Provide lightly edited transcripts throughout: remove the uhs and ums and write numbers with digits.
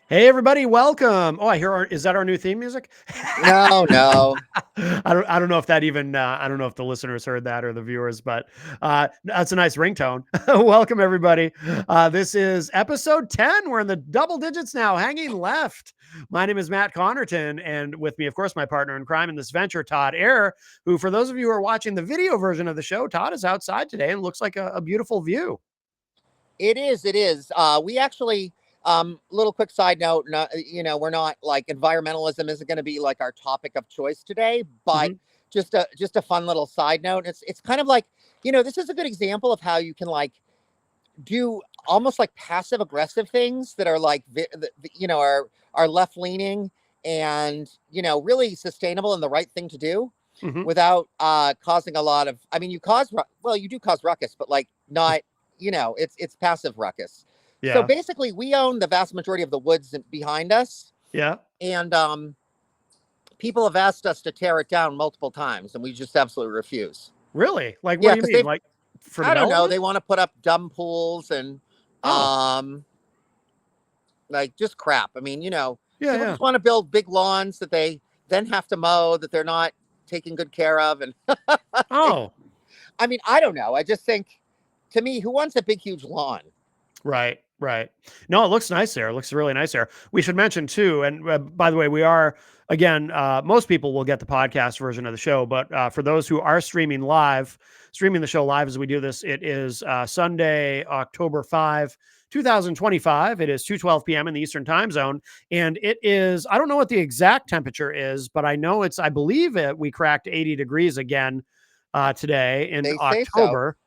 Hey everybody, welcome. Oh, I hear is that our new theme music? No, no. I don't know if that even I don't know if the listeners heard that or the viewers, but that's a nice ringtone. Welcome everybody. This is episode 10. We're in the double digits now, hanging left. My name is Matt Connerton, and with me, of course, my partner in crime in this venture, Todd Ayer, who, for those of you who are watching the video version of the show, Todd is outside today and looks like a beautiful view. It is. It is. We actually, little quick side note, we're not like environmentalism isn't going to be like our topic of choice today, but Mm-hmm. just a fun little side note. It's kind of like, this is a good example of how you can like do almost like passive aggressive things that are like, are left leaning and, really sustainable and the right thing to do Mm-hmm. without causing a lot of, I mean, you do cause ruckus, but like not, it's passive ruckus. So Yeah. basically we own the vast majority of the woods behind us. Yeah. And people have asked us to tear it down multiple times and we just absolutely refuse. Really? Like, what Yeah, do you because mean? Like for I don't know, development? they want to put up dumb pools and Oh, um, like just crap. I mean, yeah, people yeah. just want to build big lawns that they then have to mow that they're not taking good care of. And Oh, I mean, I don't know. I just think, to me, who wants a big, huge lawn? right, right. No, it looks nice there. It looks really nice there. We should mention too, and by the way, we are again. Most people will get the podcast version of the show, but for those who are streaming the show live as we do this, it is Sunday, October 5, 2025. It is 2:12 p.m. in the Eastern Time Zone, and it is. I don't know what the exact temperature is, but I know it's. I believe it. We cracked 80 degrees again today in They say so. October.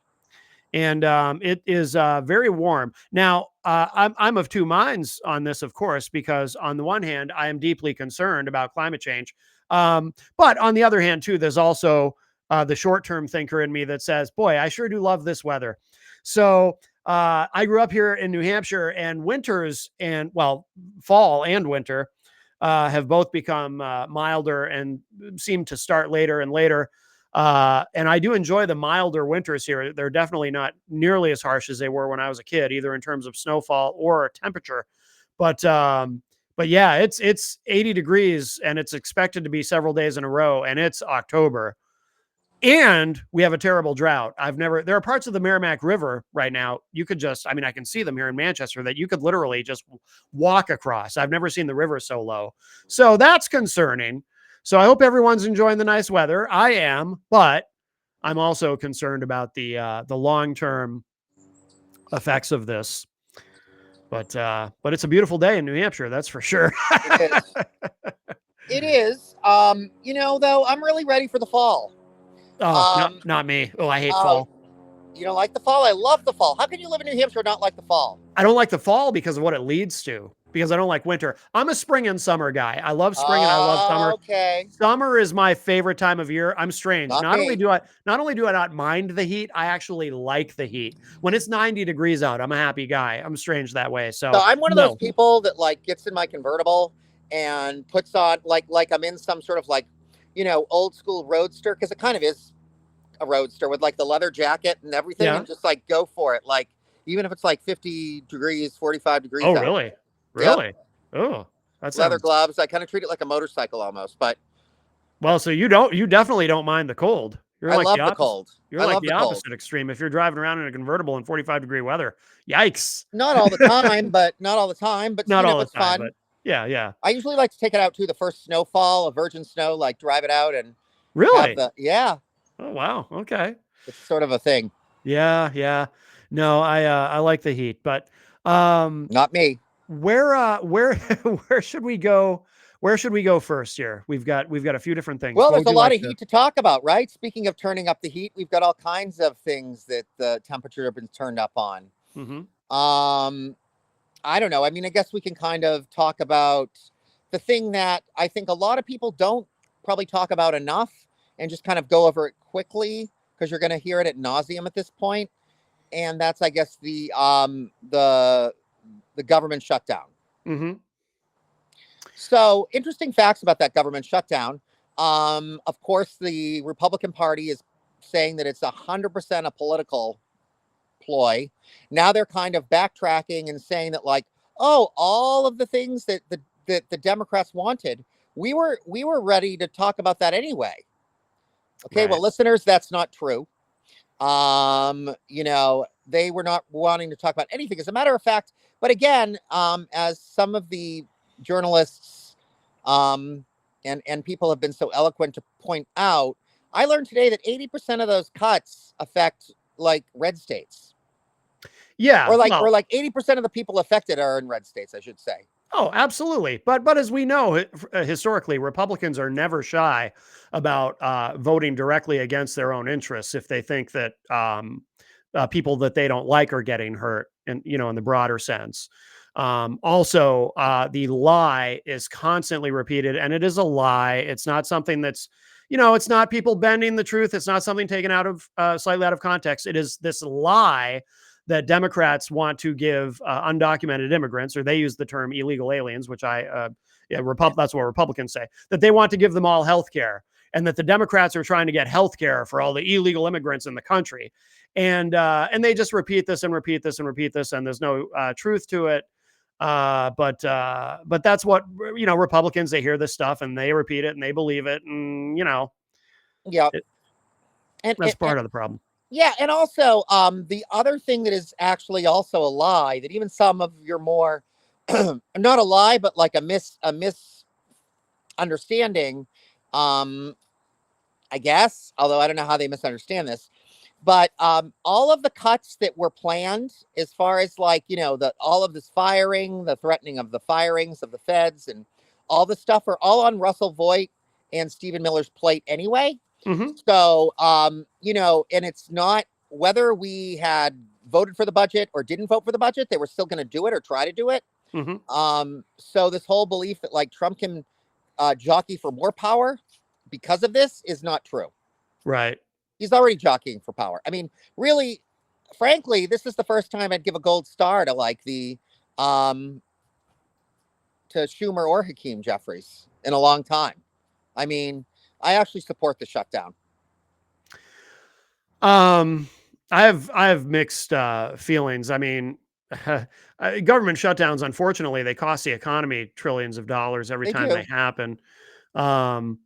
And it is very warm. Now, I'm of two minds on this, of course, because on the one hand, I am deeply concerned about climate change, but on the other hand, too, there's also the short-term thinker in me that says, "Boy, I sure do love this weather." So I grew up here in New Hampshire, and winters and well, fall and winter have both become milder and seem to start later and later. And I do enjoy the milder winters here. They're definitely not nearly as harsh as they were when I was a kid, either in terms of snowfall or temperature. But but yeah, it's 80 degrees and it's expected to be several days in a row, and it's October. And we have a terrible drought. There are parts of the Merrimack River right now. You could just, I mean, I can see them here in Manchester that you could literally just walk across. I've never seen the river so low. So that's concerning. So I hope everyone's enjoying the nice weather. I am, but I'm also concerned about the long term effects of this. But it's a beautiful day in New Hampshire, that's for sure. It is. It is. Though, I'm really ready for the fall. Oh, no, Um, not me. Oh, I hate oh, fall. you don't like the fall? I love the fall. How can you live in New Hampshire and not like the fall? I don't like the fall because of what it leads to, because I don't like winter. I'm a spring and summer guy. I love spring and I love summer. Okay. Summer is my favorite time of year. I'm strange. Not Not only me. do I not only do I not mind the heat, I actually like the heat. When it's 90 degrees out, I'm a happy guy. I'm strange that way. So So, I'm one of those no. people that like gets in my convertible and puts on like I'm in some sort of like, old school roadster because it kind of is a roadster with like the leather jacket and everything Yeah. and just like go for it. Like even if it's like 50 degrees, 45 Oh, degrees out. really? Yep. Really? Oh, that Leather sounds gloves. I kind of treat it like a motorcycle almost, but well. So you definitely don't mind the cold. You're I like the love the opposite. cold. You're I like love the the cold. opposite extreme. If you're driving around in a convertible in 45-degree weather, yikes. Not all the time, but not all the time, but Not all the it's time, fun. but yeah, yeah. I usually like to take it out to the first snowfall, a virgin snow, like drive it out and have Really? yeah, Oh, wow. Okay. it's sort of a thing. Yeah, yeah. No, I like the heat, but um Not me. where where should we go? Where should we go first here? We've got a few different things. Well, What there's would a you lot like of to heat to talk about, right? Speaking of turning up the heat, we've got all kinds of things that the temperature have been turned up on. Mhm. Um, I don't know. I mean, I guess we can kind of talk about the thing that I think a lot of people don't probably talk about enough and just kind of go over it quickly because you're going to hear it at nauseum at this point. And that's, I guess, the government shutdown. Mhm. So, interesting facts about that government shutdown. Of course, the Republican Party is saying that it's 100% a political ploy. Now they're kind of backtracking and saying that, like, oh, all of the things that the Democrats wanted, we were ready to talk about that anyway. Okay, well, Right. listeners, that's not true. They were not wanting to talk about anything. As a matter of fact, but again, as some of the journalists um, and people have been so eloquent to point out, I learned today that 80% of those cuts affect like red states, Yeah. or Well, like 80% of the people affected are in red states, I should say. oh, absolutely. But as we know, historically, Republicans are never shy about voting directly against their own interests if they think that people that they don't like are getting hurt, and in the broader sense. Also, the lie is constantly repeated, and it is a lie. It's not something that's, it's not people bending the truth. It's not something taken out of slightly out of context. It is this lie that Democrats want to give undocumented immigrants, or they use the term illegal aliens, which that's what Republicans say, that they want to give them all health care, and that the Democrats are trying to get health care for all the illegal immigrants in the country. And they just repeat this and repeat this and repeat this, and there's no truth to it. But that's what, Republicans, they hear this stuff and they repeat it and they believe it, and Yeah, it, and, that's part of the problem. yeah, and also the other thing that is actually also a lie that even some of your more not a lie, but like a misunderstanding, um, I guess. Although I don't know how they misunderstand this, but all of the cuts that were planned, as far as like the all of this firing, the threatening of the firings of the feds, and all the stuff are all on Russell Voigt and Stephen Miller's plate anyway. Hmm. So, and it's not whether we had voted for the budget or didn't vote for the budget, they were still going to do it or try to do it. Hmm. So this whole belief that like Trump can jockey for more power because of this is not true. Right. He's already jockeying for power. I mean, really, frankly, this is the first time I'd give a gold star to like um, to Schumer or Hakeem Jeffries in a long time. I mean, I actually support the shutdown. Um, I have mixed feelings. I mean, government shutdowns, unfortunately, they cost the economy trillions of dollars every They time they do. happen.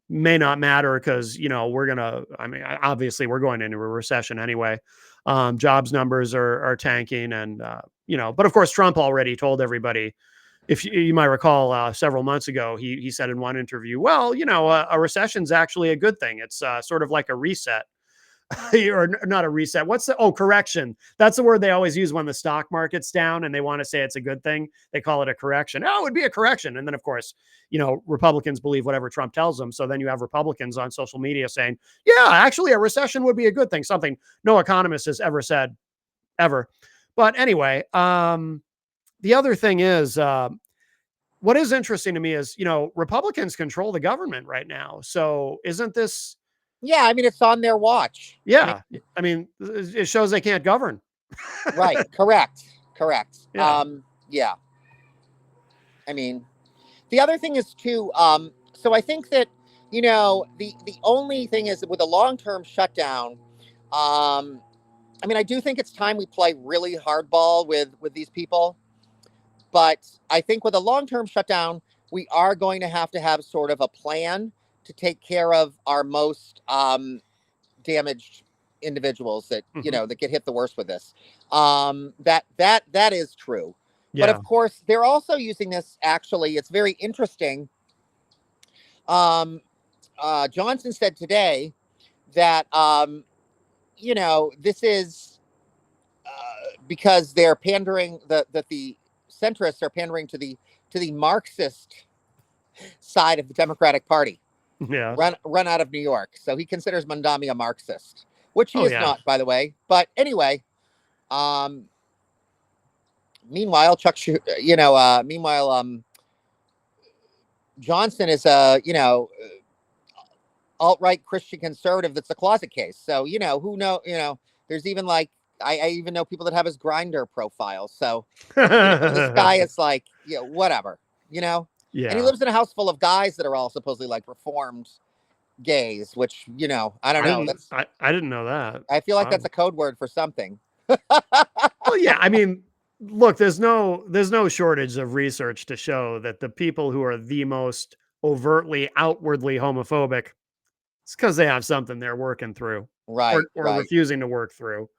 May not matter because we're gonna. I mean, obviously, we're going into a recession anyway. Jobs numbers are tanking, and but of course, Trump already told everybody. If you might recall, several months ago, he said in one interview, "Well, a recession's actually a good thing. It's sort of like a reset." Or not a reset. Correction. That's the word they always use when the stock market's down and they want to say it's a good thing. They call it a correction. Oh, it would be a correction. And then, of course, Republicans believe whatever Trump tells them. So then you have Republicans on social media saying, yeah, actually, a recession would be a good thing. Something no economist has ever said, ever. But anyway, the other thing is, what is interesting to me is, Republicans control the government right now. So isn't this, Yeah, I mean, it's on their watch. I mean, yeah, I mean, it shows they can't govern. right. Correct. Correct. Yeah. Yeah. I mean, the other thing is too, so I think that, the only thing is that with a long-term shutdown, I mean, I do think it's time we play really hardball with these people. But I think with a long-term shutdown, we are going to have sort of a plan to take care of our most damaged individuals that Mhm. that get hit the worst with this. That is true. But Yeah. of course, they're also using this. Actually, it's very interesting. Um, Johnson said today that this is because they're pandering that the centrists are pandering to the Marxist side of the Democratic Party, Yeah. run out of New York. So he considers Mondami a Marxist, which he Oh, is yeah. not, by the way. But anyway, um, meanwhile, Johnson is a alt right Christian conservative that's a closet case. So who know there's even like I even know people that have his Grinder profile. So this guy is like whatever you know. And he Yeah. lives in a house full of guys that are all supposedly like reformed gays, which I don't know. That's I didn't know that. I feel like that's Wow. a code word for something. Well, yeah, I mean, look, there's no shortage of research to show that the people who are the most overtly, outwardly homophobic, it's because they have something they're working through Right, or right, refusing to work through.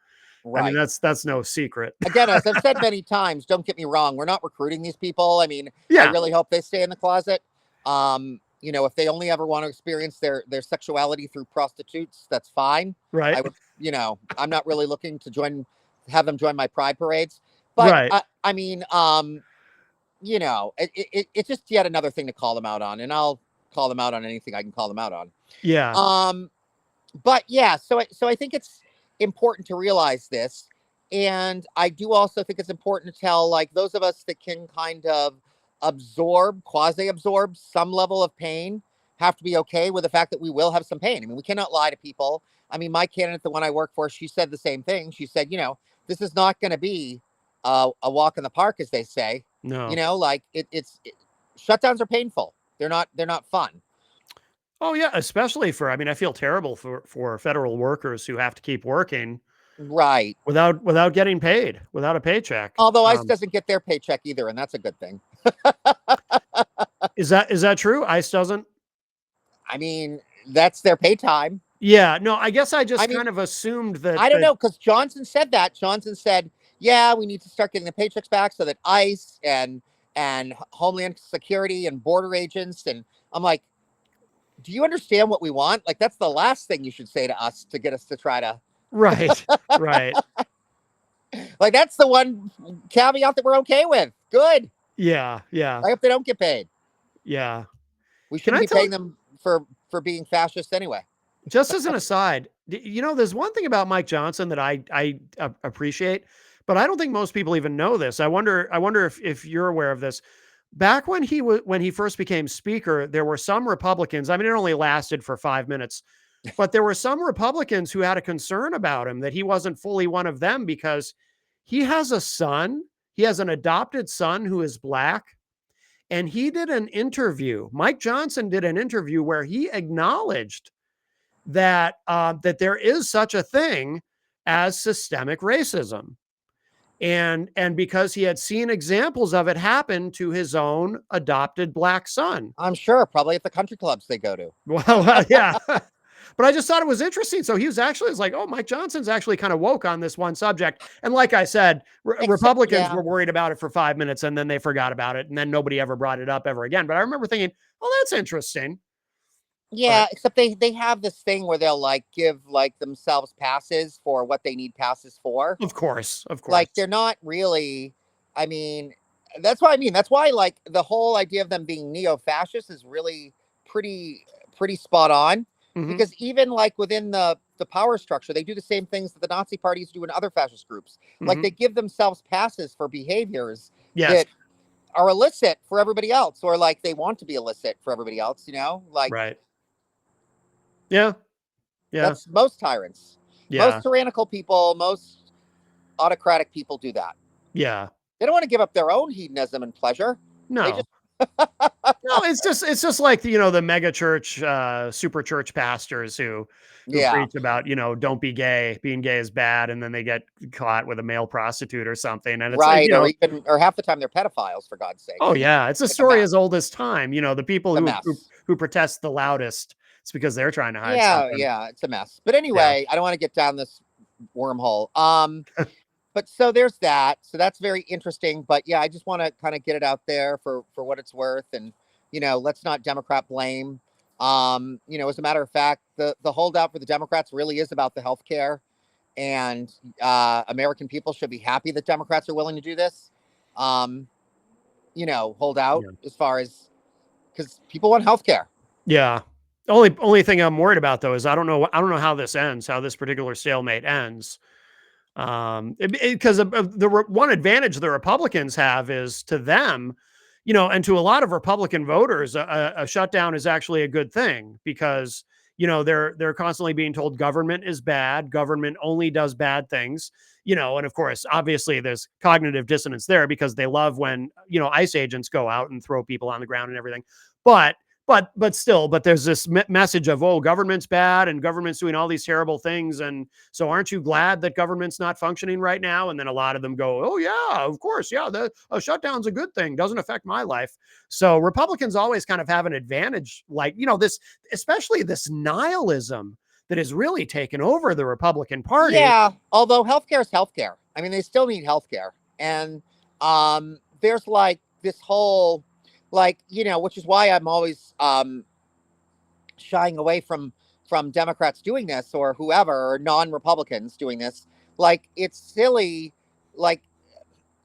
I mean, right. that's no secret. Again, as I've said many times, don't get me wrong, we're not recruiting these people. I mean, I Yeah, really hope they stay in the closet. If they only ever want to experience their sexuality through prostitutes, that's fine. right, I would, I'm not really looking to have them join my pride parades. But right. I mean, it's just yet another thing to call them out on, and I'll call them out on anything I can call them out on. Yeah, Um, but yeah, so I think it's important to realize this, and I do also think it's important to tell like those of us that can kind of quasi absorb some level of pain, have to be okay with the fact that we will have some pain. I mean, we cannot lie to people. I mean, my candidate, the one I work for, she said the same thing. She said, this is not going to be a walk in the park, as they say. no. Like shutdowns are painful. They're not fun. Oh yeah, especially for I mean, I feel terrible for federal workers who have to keep working Right. without getting paid, without a paycheck. Although ICE doesn't get their paycheck either, and that's a good thing. Is that true? ICE doesn't? I mean, that's their pay time. Yeah, no, I guess I I just mean, kind of assumed that I don't know, because Johnson said that. Johnson said, "Yeah, we need to start getting the paychecks back so that ICE and Homeland Security and border agents." And I'm like, "Do you understand what we want? Like, that's the last thing you should say to us to get us to try to right, right. like. That's the one caveat that we're okay with. Good. Yeah, yeah, I hope they don't get paid. yeah. We Can shouldn't I be tell paying them for being fascists anyway." just as an aside, there's one thing about Mike Johnson that I appreciate, but I don't think most people even know this. I wonder if you're aware of this. Back when he first became speaker, there were some Republicans. I mean, it only lasted for 5 minutes, but there were some Republicans who had a concern about him that he wasn't fully one of them because he has a son. He has an adopted son who is black. And he did an interview. Mike Johnson did an interview where he acknowledged that there is such a thing as systemic racism, and because he had seen examples of it happen to his own adopted black son. I'm sure, probably at the country clubs they go to. Well, yeah. But I just thought it was interesting. So he was like, oh, Mike Johnson's actually kind of woke on this one subject. And like I said, Except, Republicans yeah, were worried about it for 5 minutes and then they forgot about it. And then nobody ever brought it up ever again. But I remember thinking, oh, that's interesting. yeah. But Except they have this thing where they'll like give like themselves passes for what they need passes for. of course, of Like course. they're not really. I mean, that's what I mean. That's why like the whole idea of them being neo-fascist is really pretty spot on. Hmm. Because even like within the power structure, they do the same things that the Nazi parties do in other fascist groups. Like Hmm. they give themselves passes for behaviors Yes. that are illicit for everybody else, or like they want to be illicit for everybody else. Like Right. Yeah. Yeah. that's most tyrants, most Yeah. tyrannical people, most autocratic people do that. Yeah. They don't want to give up their own hedonism and pleasure. They No. just No, it's just like the mega church, super church pastors who yeah, preach about don't be gay, being gay is bad, and then they get caught with a male prostitute or something, and it's like right, or half the time they're pedophiles, for God's sake. oh I mean, yeah, it's a it's a story mess. as old as time. The people It's a who mess. who protest the loudest, it's because they're trying to hide Yeah, something. yeah, it's a mess. But Yeah, anyway, I don't want to get down this wormhole. But so there's that. So that's very interesting. But yeah, I just want to kind of get it out there for what it's worth, and let's not Democrat blame. As a matter of fact, the holdout for the Democrats really is about the health care, and American people should be happy that Democrats are willing to do this. Um, hold out yeah, as far as because people want health care. yeah. Only thing I'm worried about though is I don't know how this ends, how this particular stalemate ends. Because one advantage the Republicans have is to them, and to a lot of Republican voters, a shutdown is actually a good thing because they're constantly being told government is bad, government only does bad things, and of course, obviously, there's cognitive dissonance there because they love when ICE agents go out and throw people on the ground and everything, but but there's this message of, oh, government's bad and government's doing all these terrible things, and so aren't you glad that government's not functioning right now? And then a lot of them go, oh yeah, of course, yeah, the a shutdown's a good thing, doesn't affect my life. So Republicans always kind of have an advantage, like, this, especially this nihilism that has really taken over the Republican Party. Yeah, although healthcare is healthcare. I mean, they still need healthcare, and there's like this whole, like, which is why I'm always shying away from Democrats doing this, or whoever, or non-Republicans doing this. Like, it's silly. Like,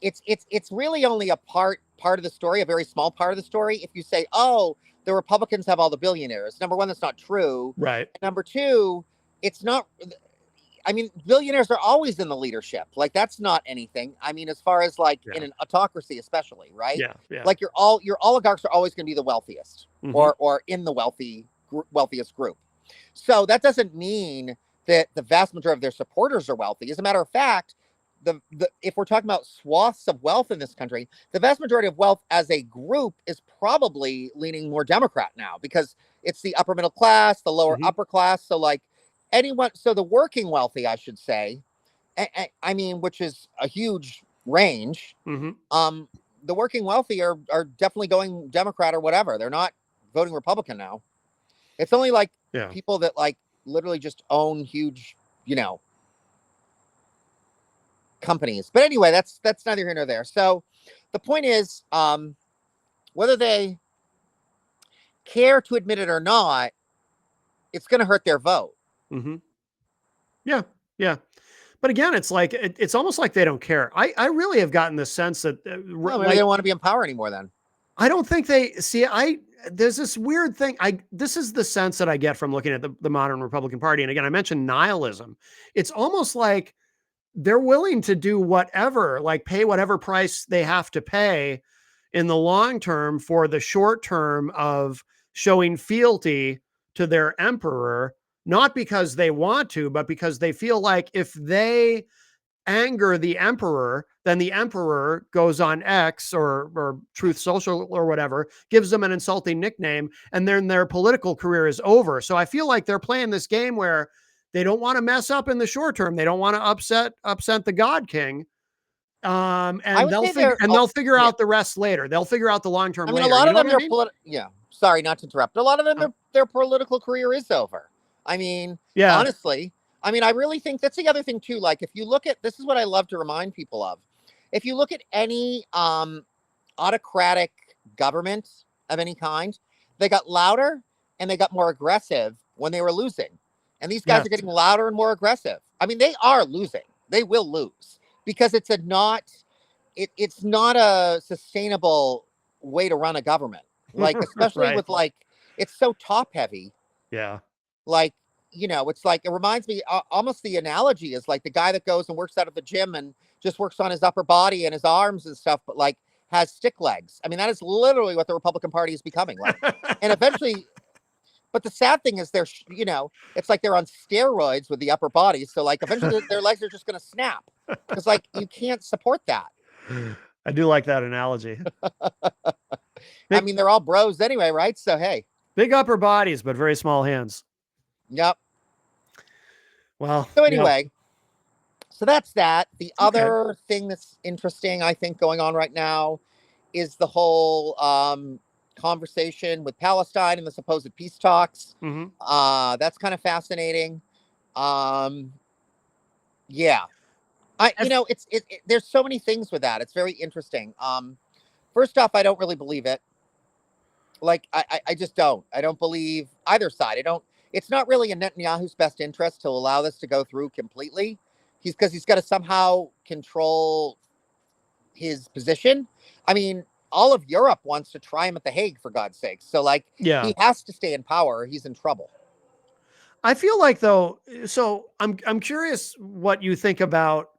it's really only a part of the story, a very small part of the story. If you say, oh, the Republicans have all the billionaires, number one, that's not true. Right. And number two, it's not. I mean, billionaires are always in the leadership. Like, that's not anything. I mean, as far as like in an autocracy, especially, right? Yeah. Like, your oligarchs are always going to be the wealthiest, Mhm. or in the wealthiest group. So that doesn't mean that the vast majority of their supporters are wealthy. As a matter of fact, if we're talking about swaths of wealth in this country, the vast majority of wealth as a group is probably leaning more Democrat now, because it's the upper middle class, the lower upper class. So like so the working wealthy, I should say, I mean, which is a huge range. The working wealthy are definitely going Democrat or whatever. They're not voting Republican now. It's only like people that like literally just own huge, companies. But anyway, that's neither here nor there. So the point is, whether they care to admit it or not, it's going to hurt their vote. Yeah. But again, it's like, it's almost like they don't care. I really have gotten the sense that Well, maybe they don't want to be in power anymore then. I don't think they see. There's this weird thing. This is the sense that I get from looking at the modern Republican Party. And again, I mentioned nihilism. It's almost like they're willing to do whatever, like pay whatever price they have to pay in the long term for the short term of showing fealty to their emperor, not because they want to, but because they feel like if they anger the emperor, then the emperor goes on X or Truth Social or whatever, gives them an insulting nickname, and then their political career is over. So I feel like they're playing this game where they don't want to mess up in the short term. They don't want to upset the God King. And they'll figure out the rest later. They'll figure out the long term. I mean, later. a lot of them are sorry, not to interrupt. A lot of them, their political career is over. I mean, honestly, I mean, I really think that's the other thing too. Like, if you look at, this is what I love to remind people of. If you look at any autocratic government of any kind, they got louder and they got more aggressive when they were losing. And these guys are getting louder and more aggressive. I mean, they are losing. They will lose because it's not a sustainable way to run a government. Like, especially with like, it's so top heavy. Yeah. Like, it's like, it reminds me, almost the analogy is like the guy that goes and works out of the gym and just works on his upper body and his arms and stuff, but like has stick legs. I mean, that is literally what the Republican Party is becoming like. And eventually, but the sad thing is it's like they're on steroids with the upper body. So like eventually their legs are just going to snap. It's like, you can't support that. I do like that analogy. I mean, they're all bros anyway, right? So, hey. Big upper bodies, but very small hands. Yep. Well, so anyway, so that's that. The other thing that's interesting, I think, going on right now is the whole conversation with Palestine and the supposed peace talks. That's kind of fascinating. There's so many things with that. It's very interesting. First off, I don't really believe it. Like, I just don't. I don't believe either side. It's not really in Netanyahu's best interest to allow this to go through completely. Because he's got to somehow control his position. I mean, all of Europe wants to try him at The Hague, for God's sake. So, like, he has to stay in power or he's in trouble. I feel like, though, so I'm curious what you think about.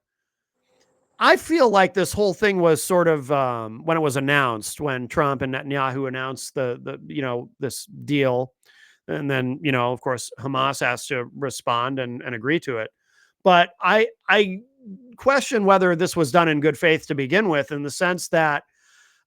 I feel like this whole thing was sort of when it was announced, when Trump and Netanyahu announced this deal. And then, of course, Hamas has to respond and agree to it. But I question whether this was done in good faith to begin with, in the sense that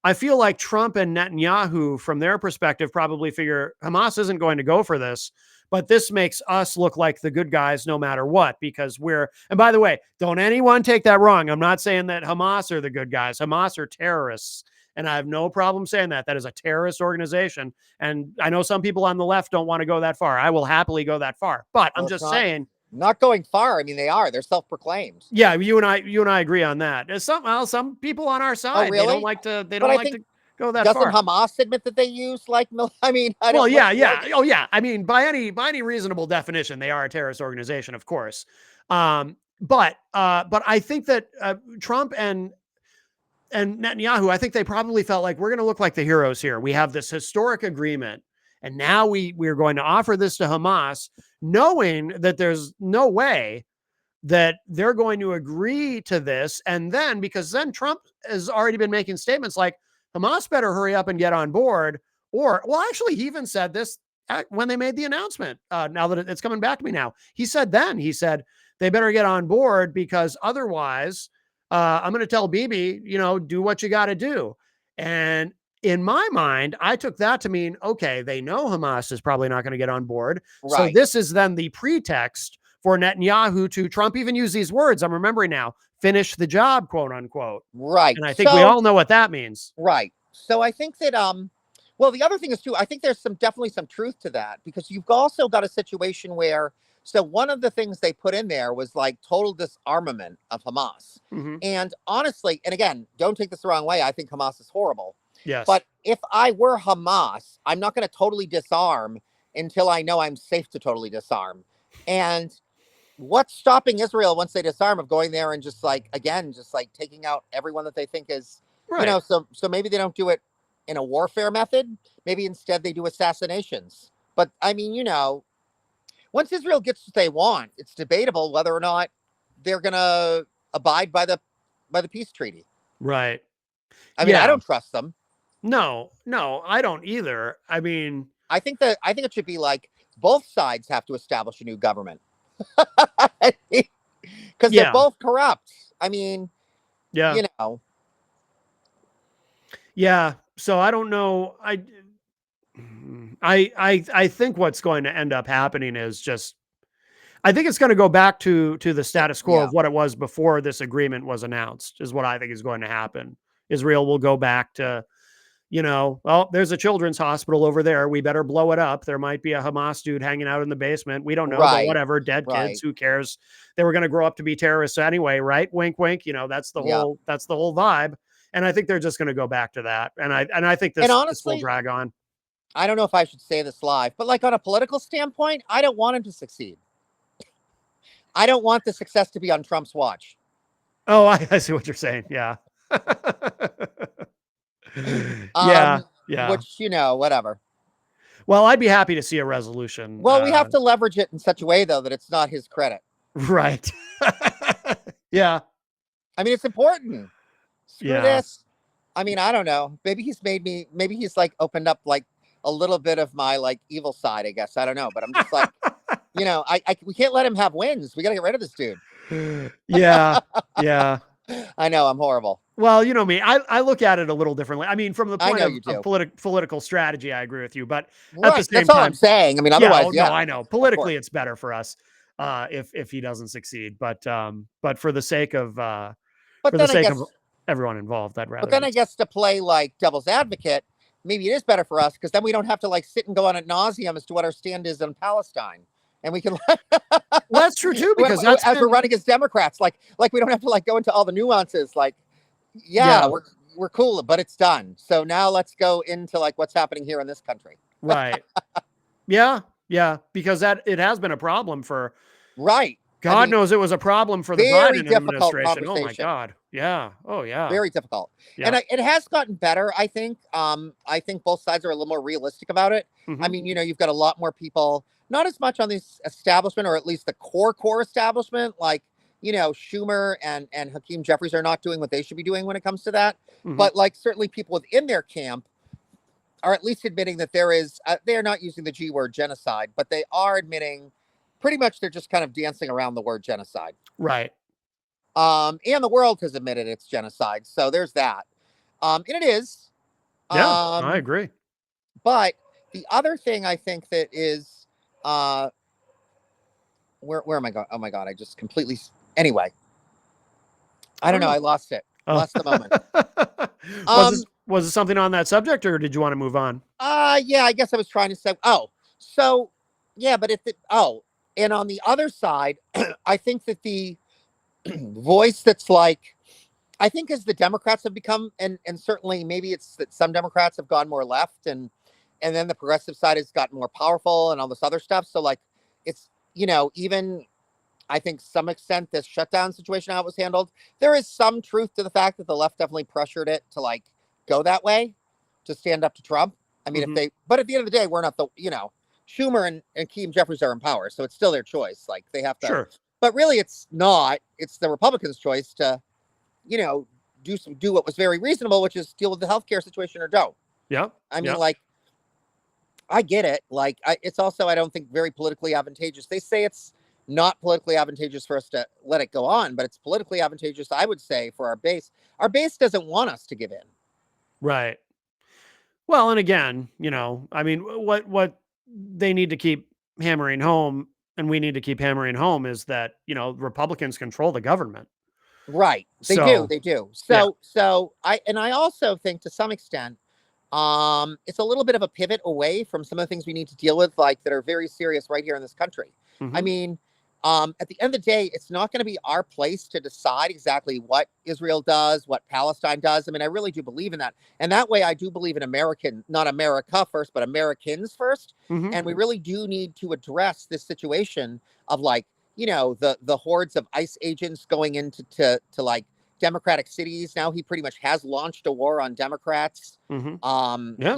I feel like Trump and Netanyahu, from their perspective, probably figure Hamas isn't going to go for this, but this makes us look like the good guys no matter what, because and by the way, don't anyone take that wrong. I'm not saying that Hamas are the good guys. Hamas are terrorists. And I have no problem saying that. That is a terrorist organization. And I know some people on the left don't want to go that far. I will happily go that far. But I'm Well, it's just saying, not going far. I mean, they are. They're self-proclaimed. yeah, you and I agree on that. Some people on our Oh, side, they don't really? like to But I think go that doesn't far. Hamas admit that they use I mean, I Well, don't. yeah, yeah. Oh, yeah. I mean, by any reasonable definition, they are a terrorist organization, of course. But I think that Trump and Netanyahu, I think they probably felt like we're going to look like the heroes here. We have this historic agreement, and now we're going to offer this to Hamas, knowing that there's no way that they're going to agree to this. And then, because then Trump has already been making statements like Hamas better hurry up and get on board. Or, well, actually, he even said this when they made the announcement. Now that it's coming back to me now, he said they better get on board, because otherwise, I'm going to tell Bibi, do what you got to do. And in my mind, I took that to mean, okay, they know Hamas is probably not going to get on board. So Right. this is then the pretext for Netanyahu to, Trump even used these words, I'm remembering now, finish the job, quote unquote. Right. And I think we all know what that means. Right. So I think that well, the other thing is too, I think there's definitely some truth to that, because you've also got a situation where, so one of the things they put in there was like total disarmament of Hamas. Mm-hmm. And honestly, and again, don't take this the wrong way, I think Hamas is horrible. Yes. But if I were Hamas, I'm not going to totally disarm until I know I'm safe to totally disarm. And what's stopping Israel once they disarm of going there and just like taking out everyone that they think is, right. So maybe they don't do it in a warfare method. Maybe instead they do assassinations. But I mean, once Israel gets what they want, it's debatable whether or not they're gonna abide by the peace treaty. Right. I mean, Yeah. I don't trust them. No, I don't either. I mean, I think it should be like both sides have to establish a new government. Because they're both corrupt. I mean, yeah. Yeah. So I don't know. I think what's going to end up happening is just, I think it's going to go back to the status quo of what it was before this agreement was announced, is what I think is going to happen. Israel will go back to, well, there's a children's hospital over there. We better blow it up. There might be a Hamas dude hanging out in the basement. We don't know, but whatever, dead kids, who cares? They were going to grow up to be terrorists anyway, right? Wink, wink. That's the whole vibe. And I think they're just going to go back to that. And I think this will drag on. I don't know if I should say this live, but like on a political standpoint, I don't want him to succeed. I don't want the success to be on Trump's watch. Oh, I see what you're saying. Yeah. Yeah. Which, whatever. Well, I'd be happy to see a resolution. Well, we have to leverage it in such a way, though, that it's not his credit. Right. Yeah. I mean, it's important. Screw this. I mean, I don't know. Maybe he's like opened up like a little bit of my like evil side, I guess. I don't know. But I'm just like, we can't let him have wins. We got to get rid of this dude. Yeah. Yeah. I know, I'm horrible. Well, you know me, I look at it a little differently. I mean, from the point of political strategy, I agree with you. But at the same that's time, all I'm saying. I mean, otherwise, no, I know. Politically, it's better for us if he doesn't succeed. But for the sake of of everyone involved, I'd rather. But then I guess to play like devil's advocate, maybe it is better for us, because then we don't have to like sit and go on ad nauseum as to what our stand is on Palestine. And we can well, that's true too, because as we're running as Democrats, like we don't have to like go into all the nuances. Like, we're cool, but it's done. So now let's go into like what's happening here in this country. Right. Yeah. Because it has been a problem for God knows it was a problem for the Biden administration. Oh my God. Yeah. Oh yeah. Very difficult. Yeah. And it has gotten better, I think. I think both sides are a little more realistic about it. Mm-hmm. I mean, you've got a lot more people, not as much on this establishment, or at least the core establishment, like, Schumer and Hakeem Jeffries are not doing what they should be doing when it comes to that. Mm-hmm. But like certainly people within their camp are at least admitting that there is, they're not using the G word genocide, but they are admitting pretty much they're just kind of dancing around the word genocide. Right. And the world has admitted it's genocide. So there's that. And it is. Yeah, I Um, agree. but the other thing I think that is, uh, where am I going? Oh my god, I just completely. Anyway, I I don't don't know. know. I lost it. Oh. Lost the moment. Was this Um, was it something on that subject, or did you want to move on? yeah, I guess I was trying to say. Oh, so yeah, but if the and on the other side, I think that the voice that's like, I think as the Democrats have become, and certainly maybe it's that some Democrats have gone more left, and then the progressive side has gotten more powerful and all this other stuff. So like, it's even I think some extent this shutdown situation how it was handled, there is some truth to the fact that the left definitely pressured it to like go that way, to stand up to Trump. I mean, if Mhm. they, but at the end of the day, we're not the Schumer and Keem Jeffries are in power, so it's still their choice. Like they have to, Sure. but really, it's not. It's the Republicans' choice to you know do what was very reasonable, which is deal with the healthcare situation or don't. Yep. I mean, Yep. like I get it. Like, it's also I don't think very politically advantageous. They say it's not politically advantageous for us to let it go on, but it's politically advantageous, I would say, for our base. Our base doesn't want us to give in. Right. Well, and again, I mean, what they need to keep hammering home, and we need to keep hammering home, is that Republicans control the government. Right? They do. So They do. yeah. So I also think to some extent, it's a little bit of a pivot away from some of the things we need to deal with, like that are very serious right here in this country. I Hmm. mean, at the end of the day, it's not going to be our place to decide exactly what Israel does, what Palestine does. I mean, I really do believe in that. And that way, I do believe in American, not America first, but Americans first. Hmm. And we really do need to address this situation of like, the hordes of ICE agents going into to like Democratic cities. Now he pretty much has launched a war on Democrats. Hmm. Yeah.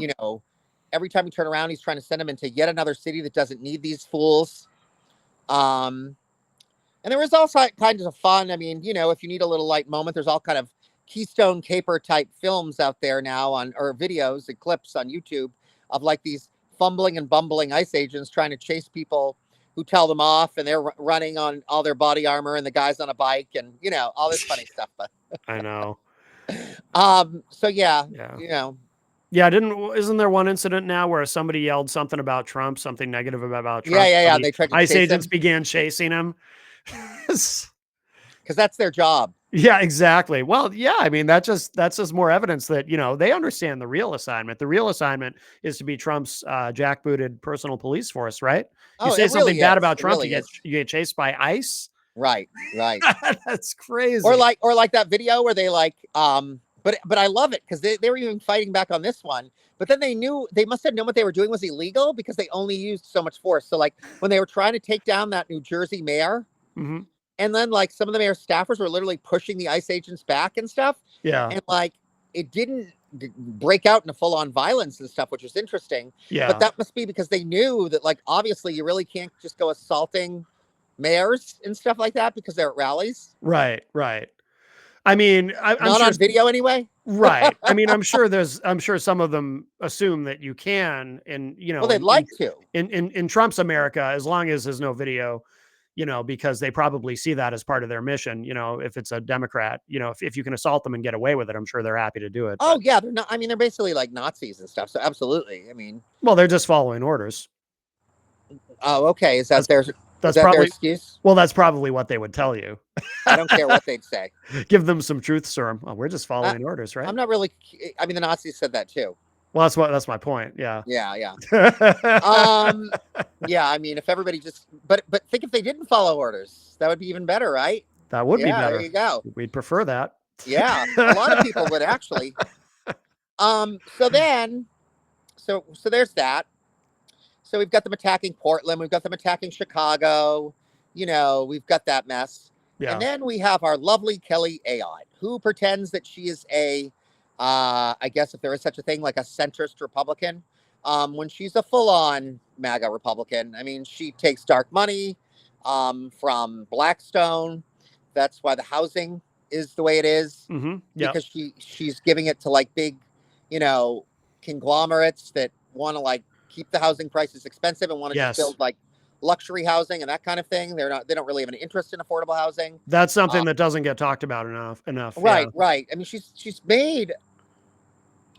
Every time we turn around, he's trying to send them into yet another city that doesn't need these fools. Um, and there was also kinds of fun. I mean, if you need a little light moment, there's all kind of Keystone Caper type films out there now or videos and clips on YouTube of like these fumbling and bumbling ICE agents trying to chase people who tell them off, and they're running on all their body armor, and the guy's on a bike, and all this funny stuff. But I know. so yeah, Yeah. you know, Yeah, isn't there one incident now where somebody yelled something about Trump, something negative about yeah, Trump, yeah, so yeah. the They tried to ICE chase agents him began chasing him? because that's their job. Yeah, exactly. Well, yeah, I mean, that's just more evidence that, they understand the real assignment. The real assignment is to be Trump's jackbooted personal police force, right? You Oh, say it something really bad is. about It Trump, really is. you get chased by ICE. Right, right. That's or crazy. like or like that video where they like but I love it because they were even fighting back on this one, but then they must have known what they were doing was illegal because they only used so much force. So like when they were trying to take down that New Jersey mayor, Hmm. and then like some of the mayor's staffers were literally pushing the ICE agents back and stuff, Yeah, and like it didn't break out into full-on violence and stuff, which was interesting. But yeah, that must be because they knew that like obviously you really can't just go assaulting mayors and stuff like that because they're at rallies. right, right. I mean, I'm Not sure. on video anyway. Right. I mean, I'm sure some of them assume that you can, and Well, they'd like to. in Trump's America, as long as there's no video, because they probably see that as part of their mission. If it's a Democrat, if you can assault them and get away with it, I'm sure they're happy to do it. Oh But yeah, they're not. I mean, they're basically like Nazis and stuff. So absolutely. I mean, well, they're just following orders. oh okay. Is that That's their that's probably excuse? that's probably what they would tell you. I don't care what they'd say. Give them some truth serum. Oh, we're just I, following orders, right? I'm not really. I mean, the Nazis said that too. Well, that's my point. Yeah. Yeah, yeah. Yeah. I mean, if everybody just, but think if they didn't follow orders, that would be even better, right? That would be Yeah. There better. you go. We'd prefer that. Yeah, a lot of people would actually. So then, so there's that. So we've got them attacking Portland. We've got them attacking Chicago. We've got that mess. And Yeah. then we have our lovely Kelly Ayotte, who pretends that she is I guess if there is such a thing, like a centrist Republican, when she's a full-on MAGA Republican. I mean, she takes dark money from Blackstone. That's why the housing is the way it is, Yep. because she's giving it to like big, you know, conglomerates that want to like keep the housing prices expensive and want to just Yes. build like luxury housing and that kind of thing. They don't really have an interest in affordable housing. That's Uh, something that doesn't get talked about enough. Yeah. right, right. I mean, she's made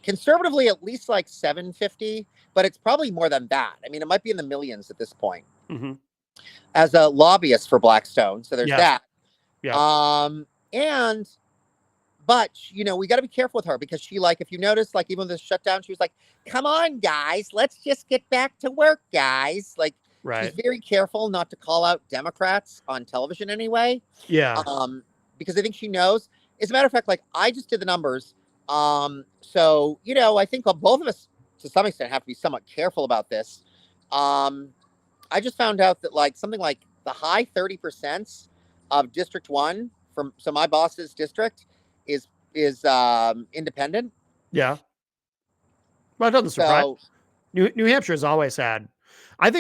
conservatively at least like 750, but it's probably more than that. I mean, it might be in the millions at this point Hmm. as a lobbyist for Blackstone. So there's Yes. that. Yep. And but we got to be careful with her because she, like, if you notice, like, even with the shutdown, she was like, "Come on, guys, let's just get back to work, guys." Like, she's Right. very careful not to call out Democrats on television anyway, Yeah. because I think she knows. As a matter of fact, like, I just did the numbers. So I think both of us, to some extent, have to be somewhat careful about this. I just found out that, like, something like the high 30% of District 1 from my boss's district is independent. Yeah. Well, it doesn't surprise. So, New Hampshire has always had. I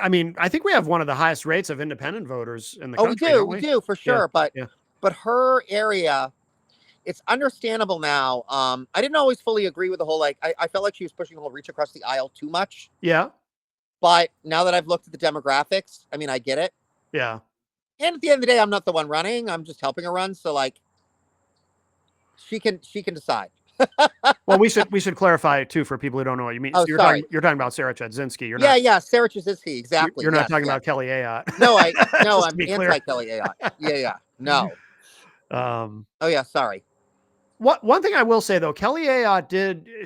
mean, I think we have one of the highest rates of independent voters in the oh, we country, do, don't we we? do for Yeah. sure. But Yeah. her area, it's understandable now. I didn't always fully agree with the whole, like, I felt like she was pushing the whole reach across the aisle too much. Yeah. But now that I've looked at the demographics, I mean, I get it. Yeah. And at the end of the day, I'm not the one running. I'm just helping her run. So, like, she can decide. Well, we should clarify too for people who don't know what you mean. So Oh, sorry. you're talking about Sarah Chudzinski. You're Yeah, not yeah, Sarah Chizitsky, exactly. you're not Yes, talking yes. about Kelly Ayotte. No, no, Just to I'm be clear. anti Kelly Ayotte. Yeah, yeah. No. Um, Oh yeah, sorry. one thing I will say though, Kelly Ayotte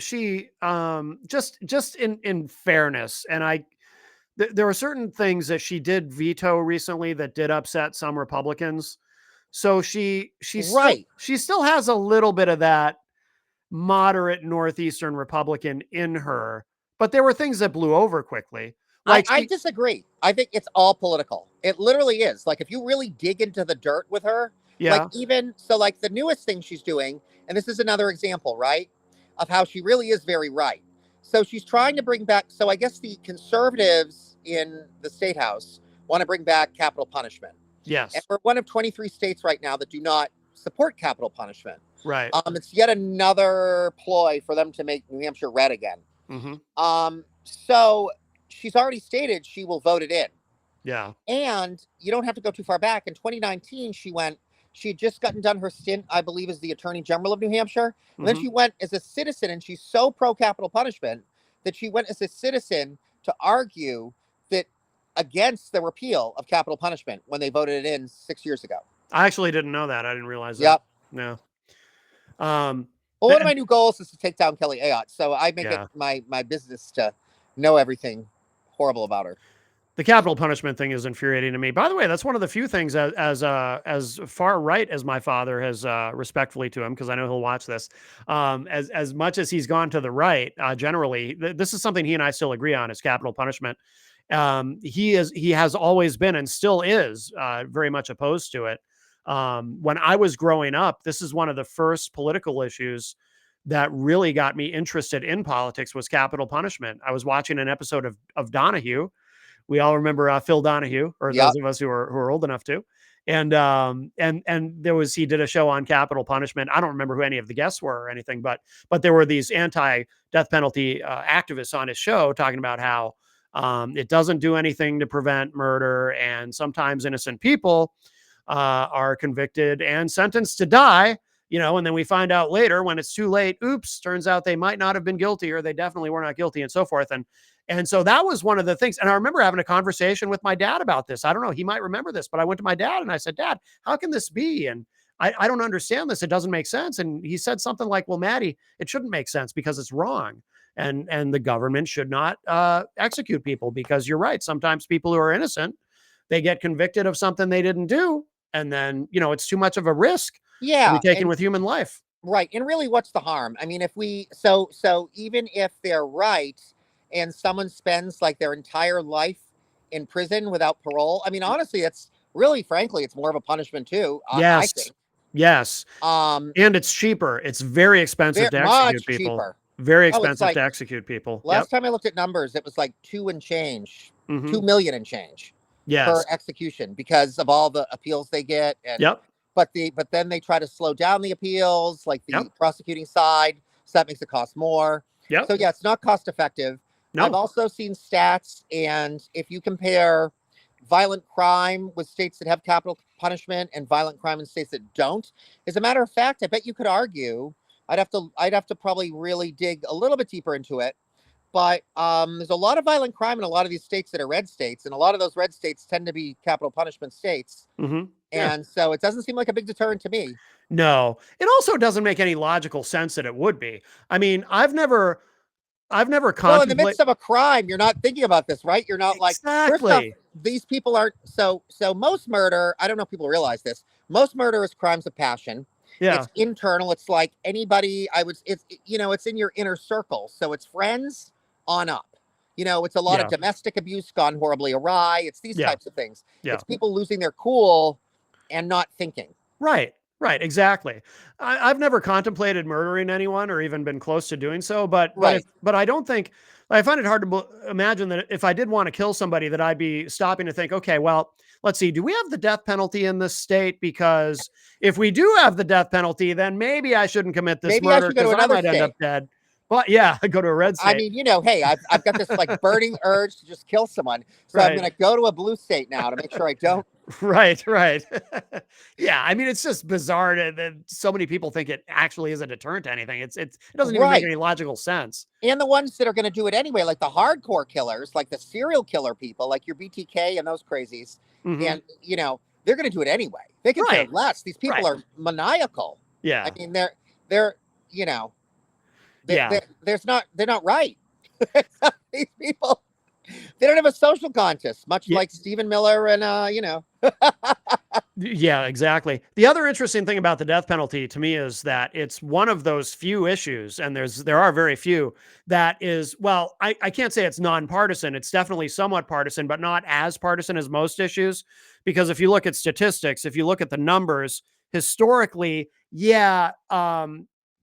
just in fairness, and there were certain things that she did veto recently that did upset some Republicans. So Right. she still has a little bit of that moderate Northeastern Republican in her, but there were things that blew over quickly. Like I disagree. I think it's all political. It literally is. Like, if you really dig into the dirt with her, like, yeah, even so, like, the newest thing she's doing, and this is another example, right, of how she really is very right. So she's trying to bring back. So I guess the conservatives in the state house want to bring back capital punishment, and yes, we're one of 23 states right now that do not support capital punishment. right, It's yet another ploy for them to make New Hampshire red again. hmm, So she's already stated she will vote it in. yeah, And you don't have to go too far back. In 2019, she had just gotten done her stint, I believe, as the Attorney General of New Hampshire. And then hmm, she went as a citizen, and she's so pro capital punishment that she went as a citizen to argue that against the repeal of capital punishment when they voted it in 6 years ago. I actually didn't know that. I didn't realize that. Yep. No. Um, Well, one of my new goals is to take down Kelly Ayotte. So I make Yeah. it my business to know everything horrible about her. the capital punishment thing is infuriating to me. By the way, that's one of the few things as far right as my father has, respectfully to him, because I know he'll watch this. As much as he's gone to the right, generally, this is something he and I still agree on: is capital punishment. He has always been and still is, very much opposed to it. When I was growing up, this is one of the first political issues that really got me interested in politics, was capital punishment. I was watching an episode of Donahue. We all remember, Phil Donahue, or those Yep. of us who are old enough to. And he did a show on capital punishment. I don't remember who any of the guests were or anything, but there were these anti-death penalty, activists on his show talking about how, it doesn't do anything to prevent murder, and sometimes innocent people, are convicted and sentenced to die. And then we find out later, when it's too late, oops, turns out they might not have been guilty, or they definitely were not guilty, and so forth. And so that was one of the things. And I remember having a conversation with my dad about this. I don't know, he might remember this, but I went to my dad and I said, "Dad, how can this be? And I don't understand this. It doesn't make sense." And he said something like, "Well, Maddie, it shouldn't make sense because it's wrong. And the government should not, execute people, because you're right. Sometimes people who are innocent, they get convicted of something they didn't do. And then, it's too much of a risk to be Yeah, taken and with human life." right, and really, what's the harm? I mean, if we so even if they're right, and someone spends like their entire life in prison without parole, I mean, honestly, it's really, frankly, it's more of a punishment too. I Yes. think. Yes. Um, And it's cheaper. It's very expensive very to execute much people. cheaper. Very Oh, it's expensive to like, execute people. Yep. last time I looked at numbers, it was like two and change, Mhm. 2 million and change Yes. per execution because of all the appeals they get, and Yep. but then they try to slow down the appeals, like the Yep. prosecuting side, so that makes it cost more. Yep. So yeah, it's not cost effective. I've No. also seen stats, and if you compare violent crime with states that have capital punishment and violent crime in states that don't, as a matter of fact, I bet you could argue I'd have to probably really dig a little bit deeper into it. But there's a lot of violent crime in a lot of these states that are red states, and a lot of those red states tend to be capital punishment states. Yeah. And so it doesn't seem like a big deterrent to me. No, it also doesn't make any logical sense that it would be. I mean, I've never Well, in the contemplated midst of a crime, you're not thinking about this, right? You're not like, first off, exactly. these people aren't so most murder, I don't know if people realize this. Most murder is crimes of passion. Yeah, It's internal. It's like anybody I would it's it's in your inner circle. So it's friends on up. It's a lot of yeah, domestic abuse gone horribly awry. It's these yeah, types of things. yeah. It's people losing their cool and not thinking. Right, right, exactly. I've never contemplated murdering anyone or even been close to doing so, Right. but I don't think I find it hard to imagine that if I did want to kill somebody, that I'd be stopping to think, okay, well, let's see, do we have the death penalty in this state? Because if we do have the death penalty, then maybe I shouldn't commit this Maybe I murder should go to because I another might end up state. dead. But yeah, go to a red I state. mean, hey, I've got this like burning urge to just kill someone. So I'm Right. gonna go to a blue state now to make sure I don't. Right, right. Yeah, I mean, it's just bizarre that so many people think it actually is a deterrent to anything. It doesn't even make Right. any logical sense. And the ones that are gonna do it anyway, like the hardcore killers, like the serial killer people, like your BTK and those crazies. Mhm. And they're gonna do it anyway. They could care Right, less. These people right. are maniacal. I Yeah, mean, they're you know, yeah. they're not right. These people, they don't have a social conscience, much Yeah, like Stephen Miller and yeah, exactly. The other interesting thing about the death penalty to me is that it's one of those few issues, and there are very few, that is, well, I can't say it's nonpartisan. It's definitely somewhat partisan, but not as partisan as most issues. Because if you look at statistics, if you look at the numbers, historically, yeah,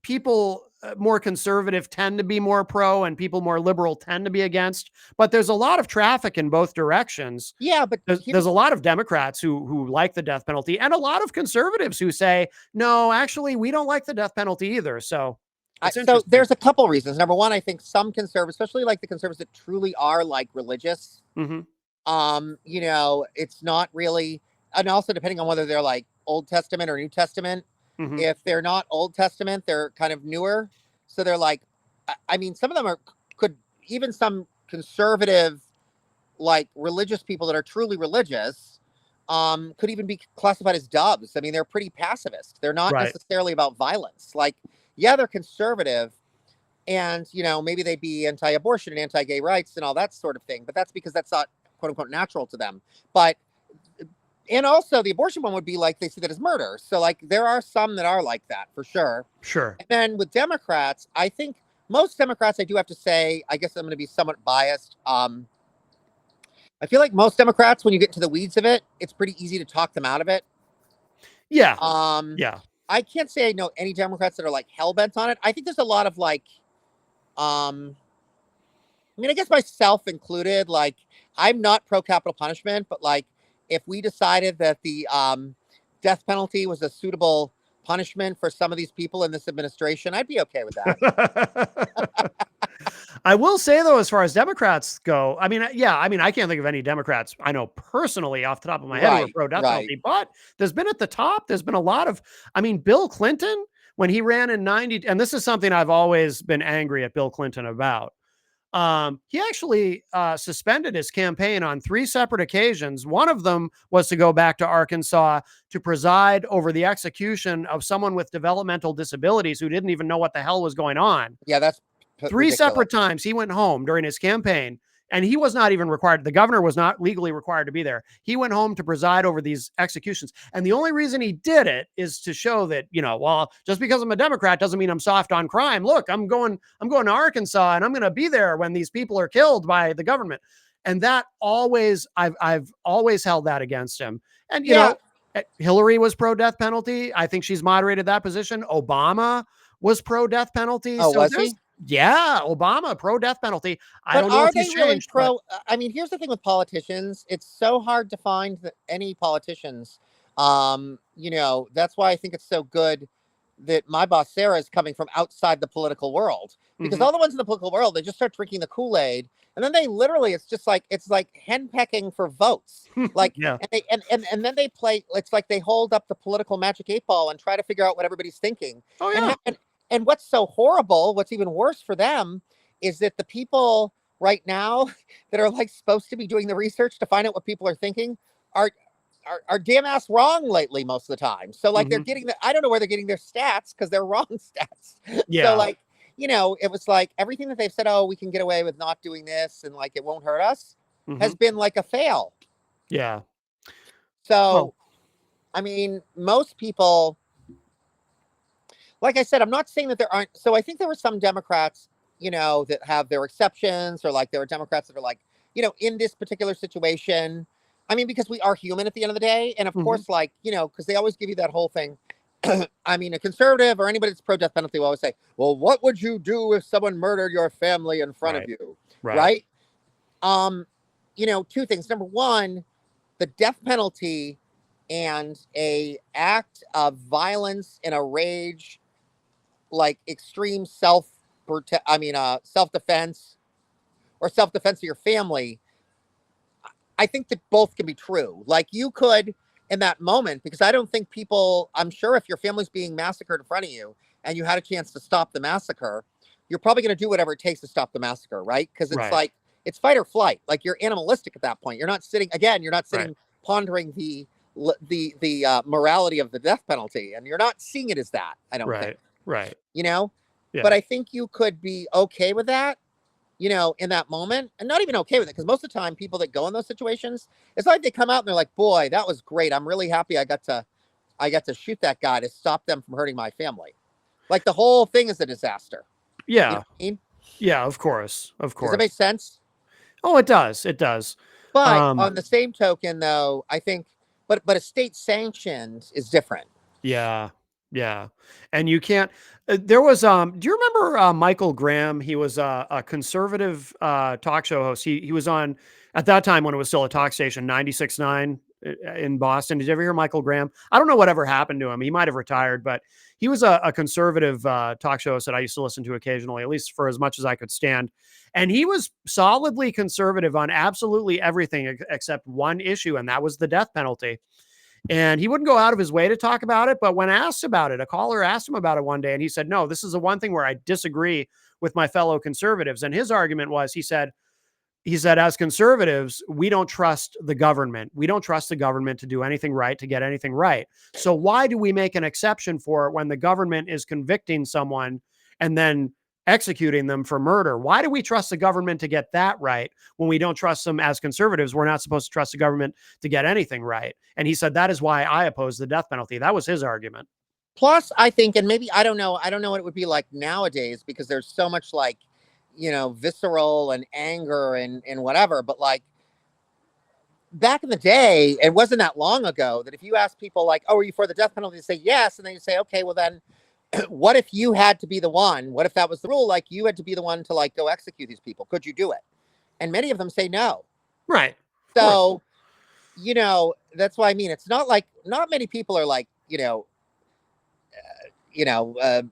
people more conservative tend to be more pro, and people more liberal tend to be against. But there's a lot of traffic in both directions. yeah, but There's a lot of Democrats who like the death penalty, and a lot of conservatives who say, no, actually, we don't like the death penalty either. So it's so interesting. there's a couple reasons. Number one, I think some conservatives, especially like the conservatives that truly are like religious, Hmm. it's not really, and also depending on whether they're like Old Testament or New Testament. Hmm. If they're not Old Testament, they're kind of newer. So they're like, I mean, some of them could even some conservative, like religious people that are truly religious, could even be classified as dubs. I mean, they're pretty pacifist. They're not Right. necessarily about violence. Like, yeah, they're conservative, and maybe they'd be anti-abortion and anti-gay rights and all that sort of thing. But that's because that's not quote unquote natural to them. But and also the abortion one would be like they see that as murder. So like there are some that are like that for sure. Sure. And then with Democrats, I think most Democrats, I do have to say, I guess I'm going to be somewhat biased. I feel like most Democrats, when you get into the weeds of it, it's pretty easy to talk them out of it. Yeah. Um, Yeah. I can't say I know any Democrats that are like hell bent on it. I think there's a lot of like, I mean, I guess myself included, like I'm not pro capital punishment, but like if we decided that the death penalty was a suitable punishment for some of these people in this administration, I'd be okay with that. I will say though, as far as Democrats go, I mean, yeah, I mean, I can't think of any Democrats I know personally off the top of my head who are Right, pro death right. penalty, but there's been at the top, there's been a lot of, I mean, Bill Clinton, when he ran in 90, and this is something I've always been angry at Bill Clinton about. He actually suspended his campaign on 3 separate occasions. One of them was to go back to Arkansas to preside over the execution of someone with developmental disabilities who didn't even know what the hell was going on. Yeah, that's Three ridiculous. separate times he went home during his campaign, and he was not even required. The governor was not legally required to be there. He went home to preside over these executions. And the only reason he did it is to show that, well, just because I'm a Democrat doesn't mean I'm soft on crime. Look, I'm going to Arkansas, and I'm going to be there when these people are killed by the government. And that always, I've always held that against him. And, Yeah. Hillary was pro death penalty. I think she's moderated that position. Obama was pro death penalty. Oh, So was he? yeah, Obama pro death penalty. I But don't know are if they he's really changed. But pro? I mean, here's the thing with politicians. It's so hard to find any politicians. That's why I think it's so good that my boss Sarah is coming from outside the political world, because Mhm. all the ones in the political world, they just start drinking the Kool-Aid, and then they literally, it's like henpecking for votes. Like, Yeah. and then they play. It's like they hold up the political magic 8 ball and try to figure out what everybody's thinking. Oh And yeah. And what's so horrible, what's even worse for them, is that the people right now that are like supposed to be doing the research to find out what people are thinking are are damn ass wrong lately most of the time. So like they're Hmm. getting I don't know where they're getting their stats because they're wrong stats. So Yeah. like, it was like everything that they've said, oh, we can get away with not doing this and like it won't hurt us, has Hmm. been like a fail. Yeah. Well. So I mean, most people, like I said, I'm not saying that there aren't. So I think there were some Democrats, that have their exceptions, or like there are Democrats that are like, in this particular situation. I mean, because we are human at the end of the day. And of Hmm. course, like, because they always give you that whole thing. I mean, a conservative or anybody that's pro death penalty will always say, well, what would you do if someone murdered your family in front of Right. you? Right. Right. Um, two things. Number one, the death penalty and a act of violence in a rage, like extreme self defense or self defense of your family. I think that both can be true. Like you could in that moment, because I don't think people, I'm sure if your family's being massacred in front of you and you had a chance to stop the massacre, you're probably going to do whatever it takes to stop the massacre, right? Because it's Right. like it's fight or flight. Like you're animalistic at that point. You're not sitting again. You're not Right. sitting pondering the morality of the death penalty, and you're not seeing it as that. I don't think. Right. Right. You know, but Yeah. I think you could be okay with that, in that moment, and not even okay with it. Because most of the time, people that go in those situations, it's like they come out and they're like, boy, that was great. I'm really happy I got to shoot that guy to stop them from hurting my family. Like the whole thing is a disaster. You know Yeah. what I mean? Yeah. Of course. Of Does that make course. sense? Oh, it does. It does. But Um, on the same token, though, I think, but a state sanctioned is different. yeah. Yeah. And you can't, there was, do you remember, Michael Graham? He was a conservative, talk show host. He was on at that time when it was still a talk station, 96.9 in Boston. Did you ever hear Michael Graham? I don't know whatever happened to him. He might've retired, but he was a conservative, talk show host that I used to listen to occasionally, at least for as much as I could stand. And he was solidly conservative on absolutely everything except one issue, and that was the death penalty. And he wouldn't go out of his way to talk about it. But when asked about it, a caller asked him about it one day, and he said, no, this is the one thing where I disagree with my fellow conservatives. And his argument was, he said, as conservatives, we don't trust the government. We don't trust the government to do anything right, to get anything right. So why do we make an exception for it when the government is convicting someone and then executing them for murder? Why do we trust the government to get that right when we don't trust them as conservatives? We're not supposed to trust the government to get anything right. And he said, that is why I oppose the death penalty. That was his argument. Plus, I think, and maybe I don't know what it would be like nowadays because there's so much like, visceral and anger and whatever. But like back in the day, it wasn't that long ago that if you ask people like, "Oh, are you for the death penalty?" They say yes, and then you say, "Okay, well then, what if you had to be the one? What if that was the rule? Like you had to be the one to like go execute these people? Could you do it?" And many of them say no. Right. Of course. So, that's why I mean it's not like not many people are like, you know, uh,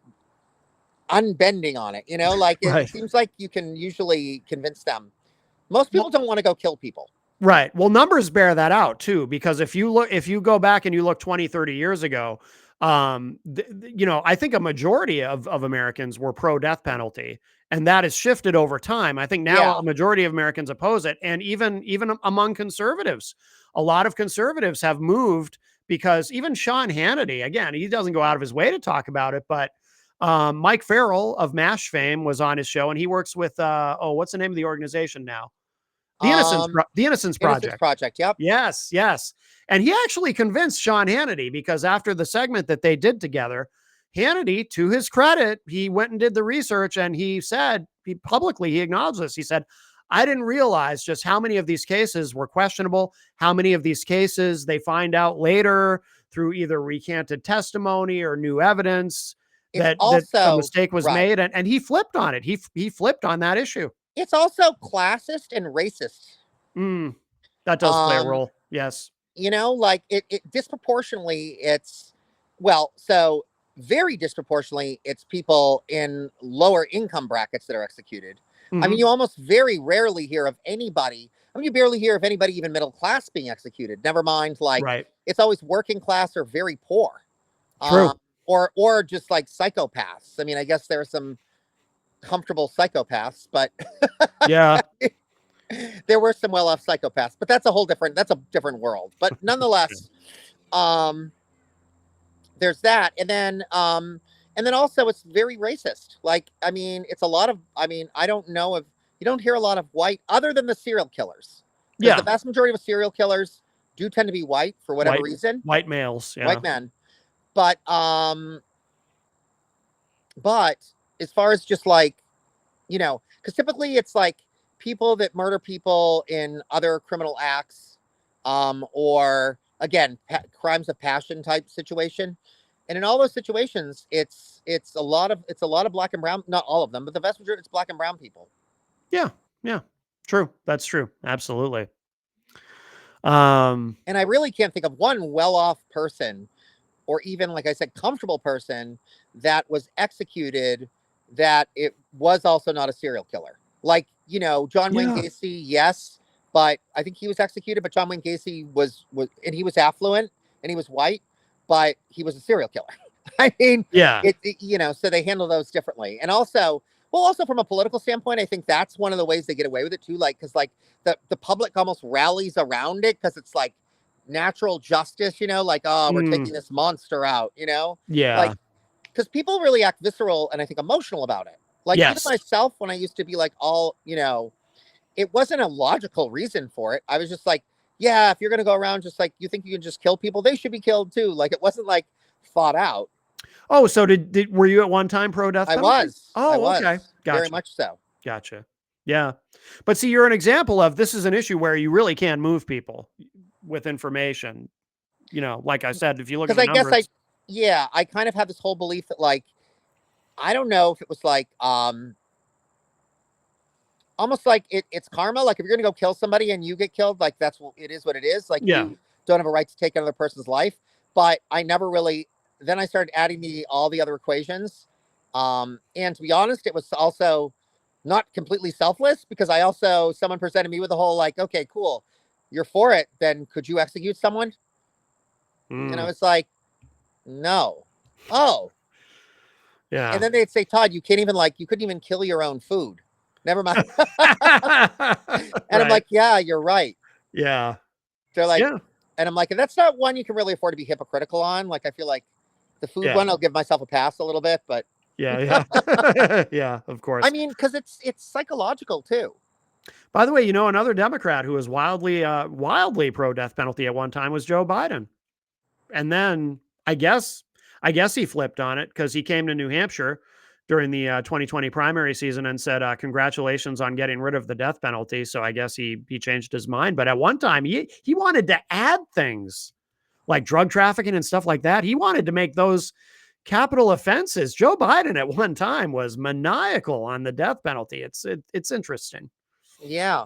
unbending on it. Like it Right. seems like you can usually convince them. Most people Well, don't want to go kill people. right. Well, numbers bear that out too, because if you go back and you look 20, 30 years ago, I think a majority of Americans were pro death penalty, and that has shifted over time. I think now Yeah. a majority of Americans oppose it. And even among conservatives, a lot of conservatives have moved because even Sean Hannity, again, he doesn't go out of his way to talk about it, but Mike Farrell of MASH fame was on his show, and he works with, what's the name of the organization now? The Innocence Innocence Project. Project. Yep. Yes, yes. And he actually convinced Sean Hannity because after the segment that they did together, Hannity, to his credit, he went and did the research, and he said, he acknowledged this. He said, I didn't realize just how many of these cases were questionable, how many of these cases they find out later through either recanted testimony or new evidence It's that a also mistake was right. made. And he flipped on it. He flipped on that issue. It's also classist and racist. Mm, that does play a Um, role. Yes. like it disproportionately so very disproportionately it's people in lower income brackets that are executed. I mean, Mhm. you almost very rarely hear of anybody. I mean, you barely hear of anybody even middle class being executed. Never mind, like Right. it's always working class or very poor. Um, True. or just like psychopaths. I mean, I guess there are some comfortable psychopaths, but Yeah. there were some well-off psychopaths, but that's a different world. But nonetheless, um, there's that, and then also it's very racist. Like, I mean, it's a lot of. I mean, I don't know if you don't hear a lot of white, other than the serial killers, because Yeah. the vast majority of serial killers do tend to be white for whatever reason, White males. Yeah. white men. But but as far as just like, because typically it's like people that murder people in other criminal acts, or again, crimes of passion type situation. And in all those situations, it's a lot of black and brown, not all of them, but the vast majority, it's black and brown people. Yeah. Yeah. True. That's true. Absolutely. Um, And I really can't think of one well-off person, or even, like I said, comfortable person that was executed that it was also not a serial killer. Like, John Wayne Yeah. Gacy, yes, but I think he was executed, but John Wayne Gacy was and he was affluent and he was white, but he was a serial killer. I mean, yeah. so they handle those differently. And also, well, also from a political standpoint, I think that's one of the ways they get away with it too. Like, because like the public almost rallies around it because it's like natural justice, like, oh, we're taking this monster out, Yeah. like, because people really act visceral and I think emotional about it. Like, even Yes. myself, when I used to be like all, it wasn't a logical reason for it. I was just like, yeah, if you're going to go around just like, you think you can just kill people, they should be killed too. Like, it wasn't like thought out. Oh, so were you at one time pro death I penalty? was. Oh, I was, okay. Gotcha. very much so. Gotcha. Yeah. But see, you're an example of this is an issue where you really can move people with information. Like I said, if you look at Because the I guess numbers. I kind of had this whole belief that, like, I don't know if it was like, almost like it's karma. Like, if you're gonna go kill somebody and you get killed, like, that's what it is. What it is. Like, Yeah. you don't have a right to take another person's life. But I never really. Then I started adding all the other equations, and to be honest, it was also not completely selfless, because someone presented me with the whole like, okay, cool, you're for it, then could you execute someone? And I was like, no. Oh. Yeah. And then they'd say, Todd, you couldn't even kill your own food. Never mind. And I'm like, yeah, you're right. Yeah. They're like, Yeah. and I'm like, and that's not one you can really afford to be hypocritical on. Like, I feel like the food Yeah. one, I'll give myself a pass a little bit, but Yeah. Yeah, of course. I mean, because it's psychological too. By the way, another Democrat who was wildly pro death penalty at one time was Joe Biden. And then I guess he flipped on it because he came to New Hampshire during the 2020 primary season and said, congratulations on getting rid of the death penalty. So I guess he changed his mind. But at one time he wanted to add things like drug trafficking and stuff like that. He wanted to make those capital offenses. Joe Biden at one time was maniacal on the death penalty. It's interesting. Yeah.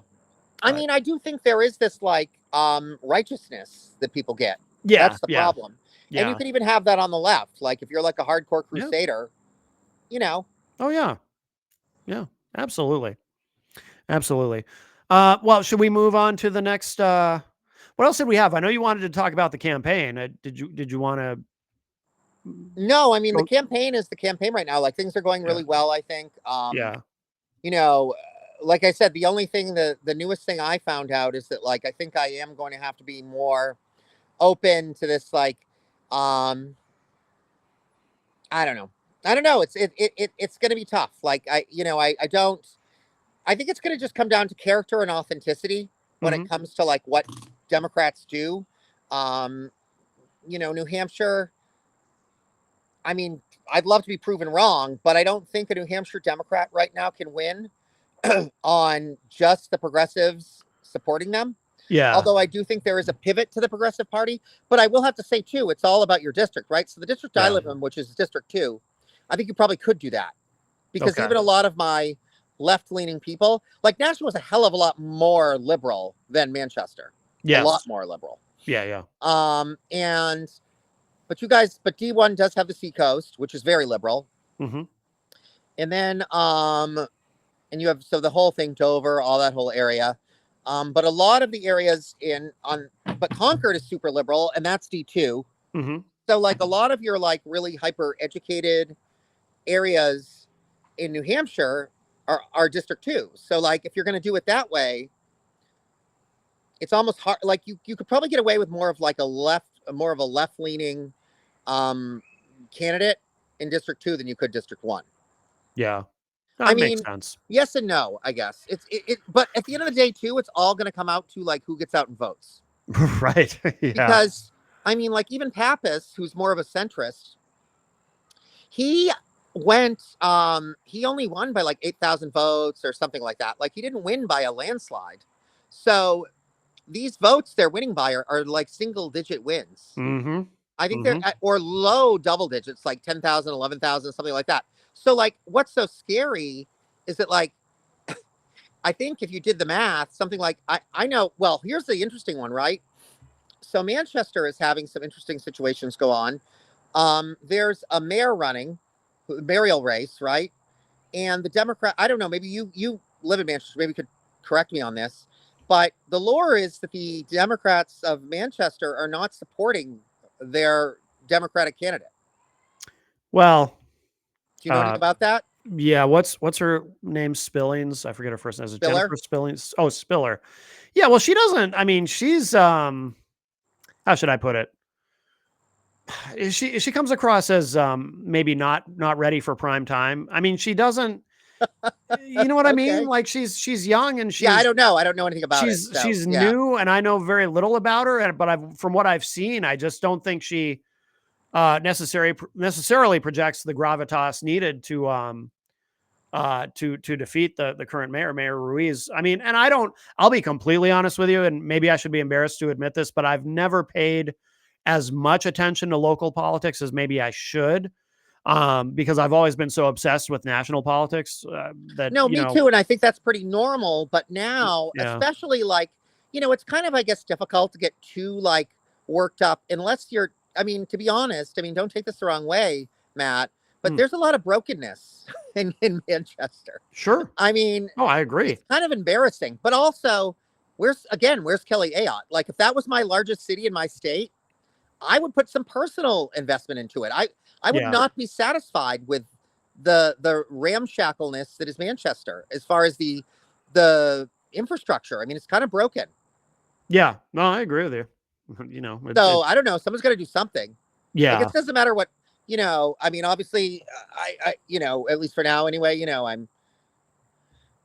I mean, I do think there is this like righteousness that people get. Yeah. That's the problem. Yeah. And you can even have that on the left. Like, if you're like a hardcore crusader, Oh yeah. Yeah, absolutely. Absolutely. Well, should we move on to the next what else did we have? I know you wanted to talk about the campaign. Did you want to No, I mean, the campaign is the campaign right now. Like, things are going really well, I think. Yeah. Like I said, the only thing, the newest thing I found out is that, like, I think I am going to have to be more open to this, like, I don't know. It's going to be tough. Like, I think it's going to just come down to character and authenticity when it comes to like what Democrats do. New Hampshire, I mean, I'd love to be proven wrong, but I don't think a New Hampshire Democrat right now can win on just the progressives supporting them. Yeah. Although I do think there is a pivot to the Progressive Party, but I will have to say too, it's all about your district, right? So the district I live in, which is District 2, I think you probably could do that, because even a lot of my left-leaning people, like, Nashville was a hell of a lot more liberal than Manchester. Yeah. A lot more liberal. Yeah. But D1 does have the Seacoast, which is very liberal. Mm-hmm. And then, and you have, so the whole thing, Dover, all that whole area. But a lot of the areas but Concord is super liberal, and that's D2. Mm-hmm. So like a lot of your like really hyper educated areas in New Hampshire are District 2. So like if you're going to do it that way, it's almost hard. Like you could probably get away with more of like more of a left leaning candidate in District 2 than you could District 1. Yeah. I That makes mean, sense. yes and no, I guess. But at the end of the day, too, it's all going to come out to like who gets out and votes. Right. Yeah. Because I mean, like even Pappas, who's more of a centrist, he he only won by like 8,000 votes or something like that. Like he didn't win by a landslide. So these votes they're winning by are like single digit wins. Mm-hmm. I think they're Mm-hmm. or low double digits, like 10,000, 11,000, something like that. So like what's so scary is that like I think if you did the math, something like I know, well, here's the interesting one, right? So Manchester is having some interesting situations go on. There's a mayor running, mayoral race, right? And the Democrat, I don't know, maybe you live in Manchester, maybe you could correct me on this, but the lore is that the Democrats of Manchester are not supporting their Democratic candidate. Well, Do you know anything about that? yeah. What's her name? Spillings. I forget her first name. Is it Spiller? Jennifer Spillings? Oh, Spiller. Yeah. Well, she doesn't. I mean, she's how should I put it? She comes across as maybe not ready for prime time. I mean, she doesn't. You know what I mean? Okay. Like she's young and Yeah, I don't know. I don't know anything about it. So she's yeah. new, and I know very little about her. And but from what I've seen, I just don't think she necessarily projects the gravitas needed to defeat the current Mayor Ruiz. I mean, and I'll be completely honest with you, and maybe I should be embarrassed to admit this, but I've never paid as much attention to local politics as maybe I should. Because I've always been so obsessed with national politics that, No, me too. And I think that's pretty normal. But now, yeah, especially like, it's kind of, I guess, difficult to get too like worked up unless you're, I mean, to be honest, I mean, don't take this the wrong way, Matt, but there's a lot of brokenness in Manchester. sure. I mean, Oh, I agree. it's kind of embarrassing, but also where's Kelly Ayotte? Like if that was my largest city in my state, I would put some personal investment into it. I would Yeah. not be satisfied with the ramshackleness that is Manchester as far as the infrastructure. I mean, it's kind of broken. Yeah. No, I agree with you. So I don't know. Someone's got to do something. Like yeah. it doesn't matter what I mean, obviously, I at least for now anyway. I'm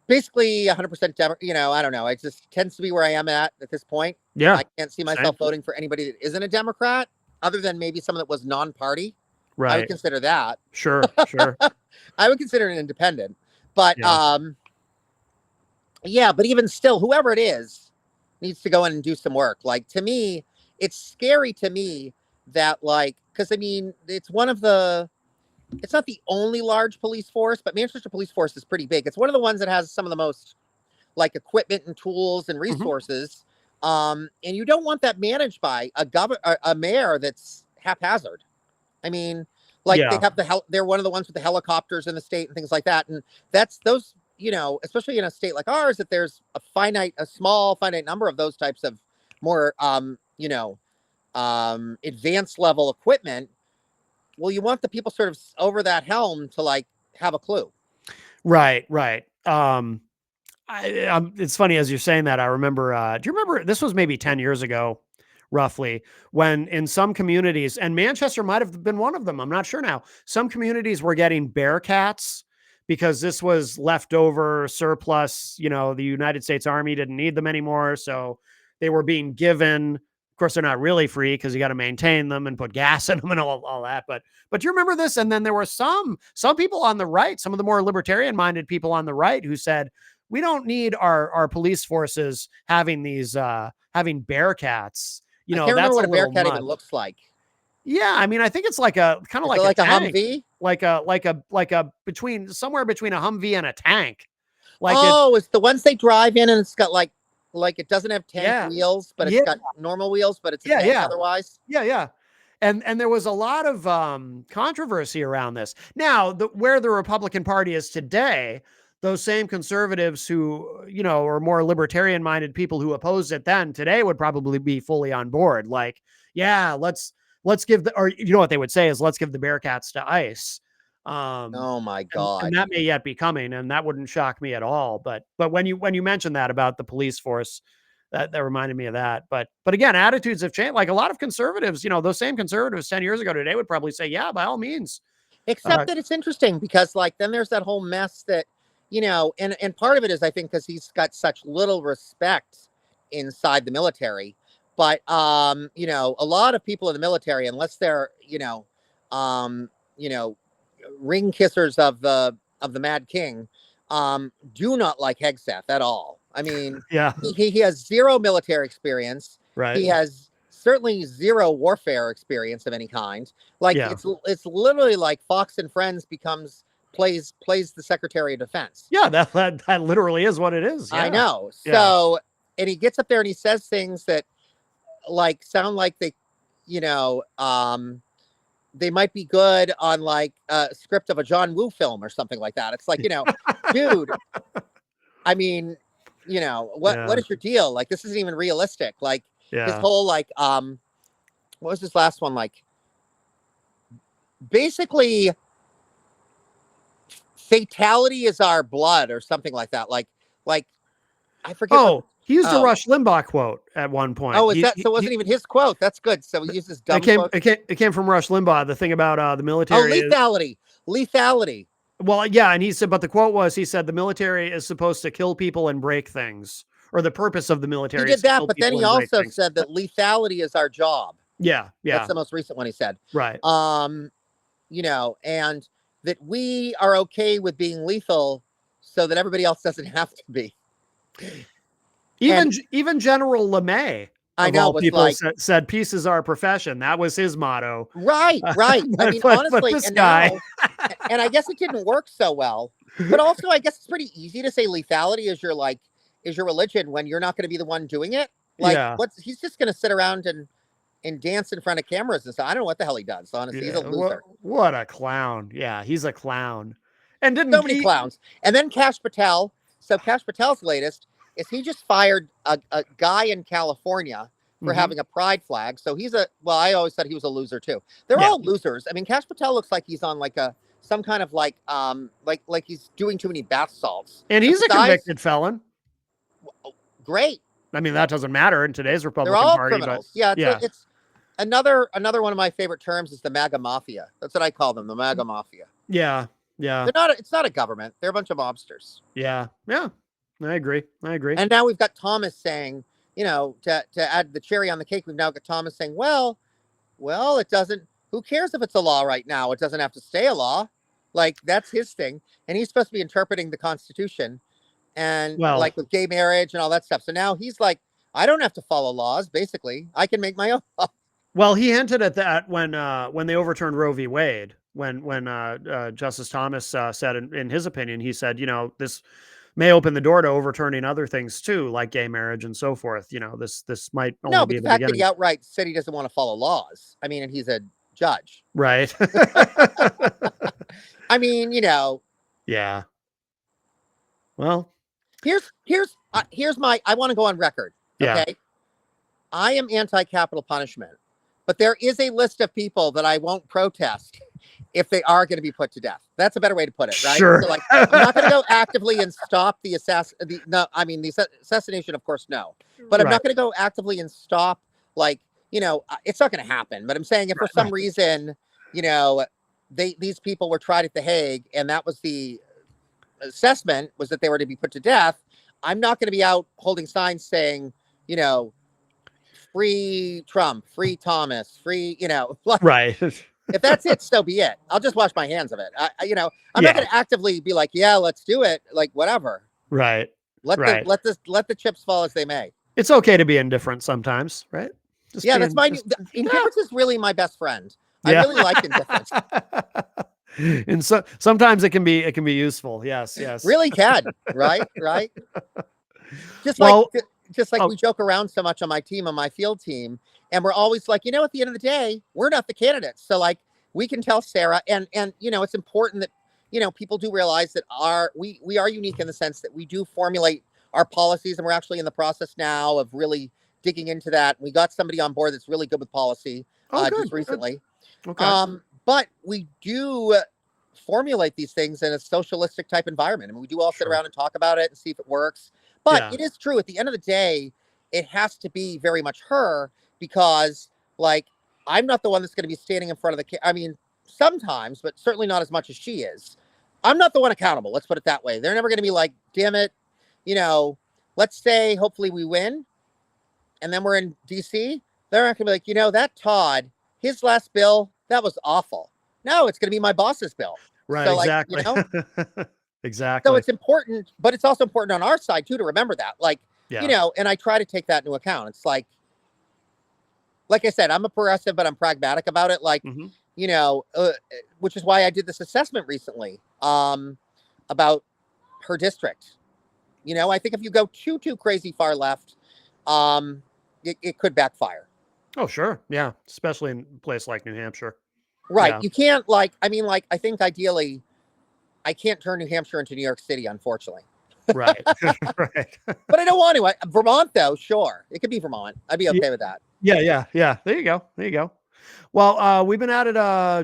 basically 100% I don't know. It just tends to be where I am at this point. Yeah. I can't see myself voting for anybody that isn't a Democrat, other than maybe someone that was non-party. I would Right. consider that. Sure. Sure. I would consider an independent, but Yeah. yeah, but even still, whoever it is needs to go in and do some work. Like to me, it's scary to me that like, because I mean, it's not the only large police force, but Manchester Police Force is pretty big. It's one of the ones that has some of the most like equipment and tools and resources. And you don't want that managed by a mayor that's haphazard. I mean, like Yeah. they have they're one of the ones with the helicopters in the state and things like that. And that's those, especially in a state like ours, that there's a small finite number of those types of more, advanced level equipment. Well, you want the people sort of over that helm to like have a clue. Right. Right. It's funny as you're saying that. I remember. Do you remember this was maybe 10 years ago, roughly, when in some communities, and Manchester might have been one of them. I'm not sure now. Some communities were getting Bearcats because this was leftover surplus. The United States Army didn't need them anymore, so they were being given. Of course, they're not really free because you got to maintain them and put gas in them and all that. But do you remember this? And then there were some people on the right, some of the more libertarian minded people on the right who said, we don't need our police forces having these having Bearcats. I can't remember what a Bearcat even looks like. Yeah, I mean, I think it's like a kind of like a tank, Humvee, like a somewhere between a Humvee and a tank. Like it's the ones they drive in, and it's got like it doesn't have tank wheels, but it's got normal wheels, but it's a tank otherwise. Yeah. And there was a lot of controversy around this. Now, where the Republican Party is today, those same conservatives who, are more libertarian minded people who opposed it then today would probably be fully on board. Like, yeah, let's let's give the, or you know what they would say is, let's give the Bearcats to ICE. Oh my And God. that may yet be coming, and that wouldn't shock me at all. But when you mentioned that about the police force, that reminded me of that. But again, attitudes have changed. Like a lot of conservatives, those same conservatives 10 years ago today would probably say, yeah, by all means. Except that it's interesting because like then there's that whole mess that, and part of it is I think because he's got such little respect inside the military. But a lot of people in the military, unless they're, um, you know, ring kissers of the Mad King, do not like Hegseth at all. I mean, Yeah. he has zero military experience. Right. He has certainly zero warfare experience of any kind. Like Yeah. it's literally like Fox and Friends plays the Secretary of Defense. Yeah, that literally is what it is. I Yeah. know. Yeah. So, and he gets up there and he says things that like sound like you know, they might be good on like a script of a John Woo film or something like that. It's like, dude, I mean, what Yeah. is your deal? Like this isn't even realistic. Like his Yeah. whole like what was this last one like? Basically fatality is our blood or something like that. Like I forget Oh, he used a Oh. Rush Limbaugh quote at one point. Oh, is He- that so? It he- wasn't even his quote. That's good. So he uses dumb it came, quotes. it came from Rush Limbaugh. The thing about the Oh, military is, lethality. well, yeah, and he said, but the quote was, he said, the military is supposed to kill people and break things, or the purpose of the He military did is to that, kill but then people he and break also things. said that lethality is our job. Yeah, yeah, That's the most recent one he said. right. And that we are okay with being lethal so that everybody else doesn't have to be. Even General LeMay, I of know, all was people, like, said peace is our profession. That was his motto. right. I mean, but honestly, this and guy, now, and I guess it didn't work so well, but also I guess it's pretty easy to say lethality is your religion when you're not going to be the one doing it. Like, yeah, he's just going to sit around and dance in front of cameras and stuff. I don't know what the hell he does. Honestly, he's a loser. What a clown. Yeah, he's a clown. And So many clowns. And then Kash Patel. So Kash Patel's latest is he just fired a guy in California for Mhm. having a pride flag. So I always thought he was a loser too. They're Yeah. all losers. I mean, Kash Patel looks like he's on like some kind of like he's doing too many bath salts. And he's a Besides- convicted felon. Great. I mean, that doesn't matter in today's Republican They're all Party. criminals. But Yeah, it's another one of my favorite terms is the MAGA mafia. That's what I call them, the MAGA mafia. yeah. It's not a government. They're a bunch of mobsters. Yeah. I agree. And now we've got Thomas saying, to add the cherry on the cake, we've now got Thomas saying, well, it doesn't, who cares if it's a law right now? It doesn't have to stay a law. Like, that's his thing. And he's supposed to be interpreting the Constitution and like with gay marriage and all that stuff. So now he's like, I don't have to follow laws. Basically, I can make my own law. Well, he hinted at that when they overturned Roe v. Wade, when Justice Thomas said in his opinion, he said, this may open the door to overturning other things too, like gay marriage and so forth. This might only No, be but the the fact that beginning. he outright said he doesn't want to follow laws. I mean, and he's a judge. Right. I mean, Yeah. Well, here's my, I want to go on record. Yeah. Okay. I am anti-capital punishment, but there is a list of people that I won't protest if they are going to be put to death. That's a better way to put it, right? Sure. So, like, I'm not going to go actively and stop the assassination, of course, no. But I'm not going to go actively and stop, like, it's not going to happen. But I'm saying if for some reason, these people were tried at The Hague and that was the assessment was that they were to be put to death, I'm not going to be out holding signs saying, free Trump, free Thomas, free, right. if that's it, so be it. I'll just wash my hands of it. I'm not going to actively be like, yeah, let's do it. Like, whatever. Right. Let the chips fall as they may. It's okay to be indifferent sometimes, right? That's indifference is really my best friend. I really like indifference. And so sometimes it can be useful. Yes. Really can. Right. Just like we joke around so much on my team, on my field team, and we're always like, at the end of the day, we're not the candidates. So like we can tell Sarah and it's important that, people do realize that we are unique in the sense that we do formulate our policies, and we're actually in the process now of really digging into that. We got somebody on board that's really good with policy. Oh, just good. Good. recently. Okay. But we do formulate these things in a socialistic type environment. I mean, we do all sit Sure. around and talk about it and see if it works. But Yeah. it is true. At the end of the day, it has to be very much her because, like, I'm not the one that's going to be standing in front of the. I mean, sometimes, but certainly not as much as she is. I'm not the one accountable. Let's put it that way. They're never going to be like, damn it, you know. Let's say, hopefully, we win, and then we're in DC. They're not going to be like, that Todd, his last bill, that was awful. No, it's going to be my boss's bill. Right. So, like, Exactly. so Exactly. it's important, but it's also important on our side too to remember that. Like, Yeah. and I try to take that into account. It's like I said, I'm a progressive, but I'm pragmatic about it. Like, Hmm. which is why I did this assessment recently about her district. I think if you go too crazy far left, it could backfire. Oh, sure. Yeah. Especially in a place like New Hampshire. Right. Yeah. You can't I think ideally I can't turn New Hampshire into New York City, unfortunately. Right. Right. But I don't want to. Vermont, though, sure. It could be Vermont. I'd be Yeah. okay with that. Yeah. Yeah. Yeah. There you go. There you go. Well, we've been at it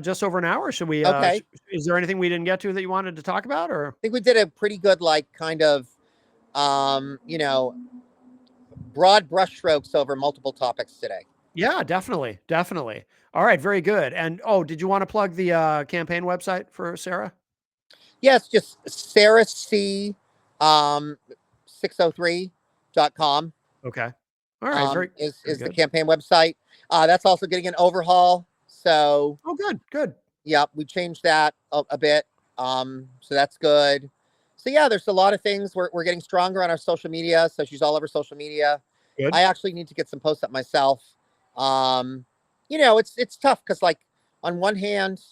just over an hour. Should we? Okay. Is there anything we didn't get to that you wanted to talk about, or? I think we did a pretty good, like, kind of, um, you know, broad brushstrokes over multiple topics today. Yeah, definitely, definitely. All right, very good. And oh, did you want to plug the campaign website for Sarah? Yes, just Sarah C. 603.com Okay. All right. Very, very is the good. campaign website. That's also getting an overhaul. So, Oh, good. Good. yeah, we changed that a bit. So that's good. So yeah, there's a lot of things. We're getting stronger on our social media. So she's all over social media. Good. I actually need to get some posts up myself. It's tough because, like, on one hand,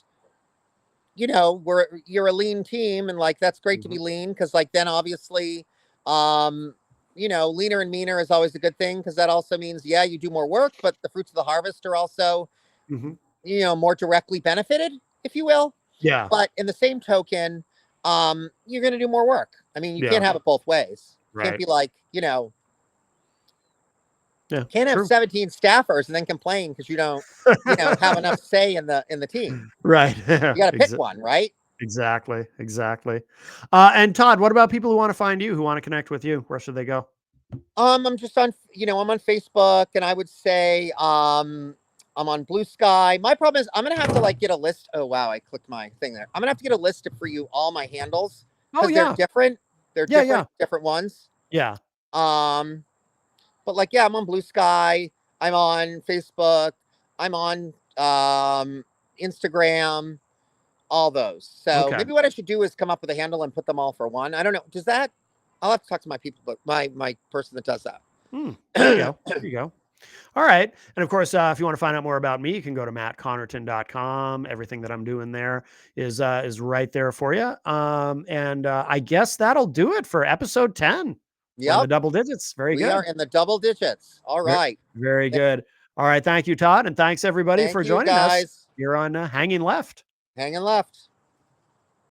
you're a lean team, and, like, that's great to be Mhm. lean because, like, then obviously, leaner and meaner is always a good thing because that also means, yeah, you do more work, but the fruits of the harvest are also, Mhm. more directly benefited, if you will. Yeah. But in the same token, you're going to do more work. I mean, you Yeah. can't have it both ways. Can't Right. be like, Yeah. can't have True. 17 staffers and then complain because you don't, have enough say in the team. Right. You got to pick one, right? Exactly. Exactly. And Todd, what about people who want to find you, who want to connect with you? Where should they go? I'm just on, I'm on Facebook, and I would say, I'm on Blue Sky. My problem is I'm gonna have to, like, get a list. Oh wow, I clicked my thing there. I'm gonna have to get a list for you all my handles Oh because they're yeah. different. They're Yeah. Yeah. different ones. Yeah. Um, but, like, yeah, I'm on Blue Sky. I'm on Facebook. I'm on Instagram. All those. So Okay. maybe what I should do is come up with a handle and put them all for one. I don't know. Does that? I'll have to talk to my people, but my person that does There you that. go. There you go. All right. And of course, if you want to find out more about me, you can go to mattconnerton.com. Everything that I'm doing there is right there for you. And I guess that'll do it for episode 10. We're in the Yep, double digits. Very we are good. in the double digits. All Very, right. very good. All right. Thank you, Todd. And thanks everybody Thank for you, joining us guys. here on Hanging Left. Hanging left.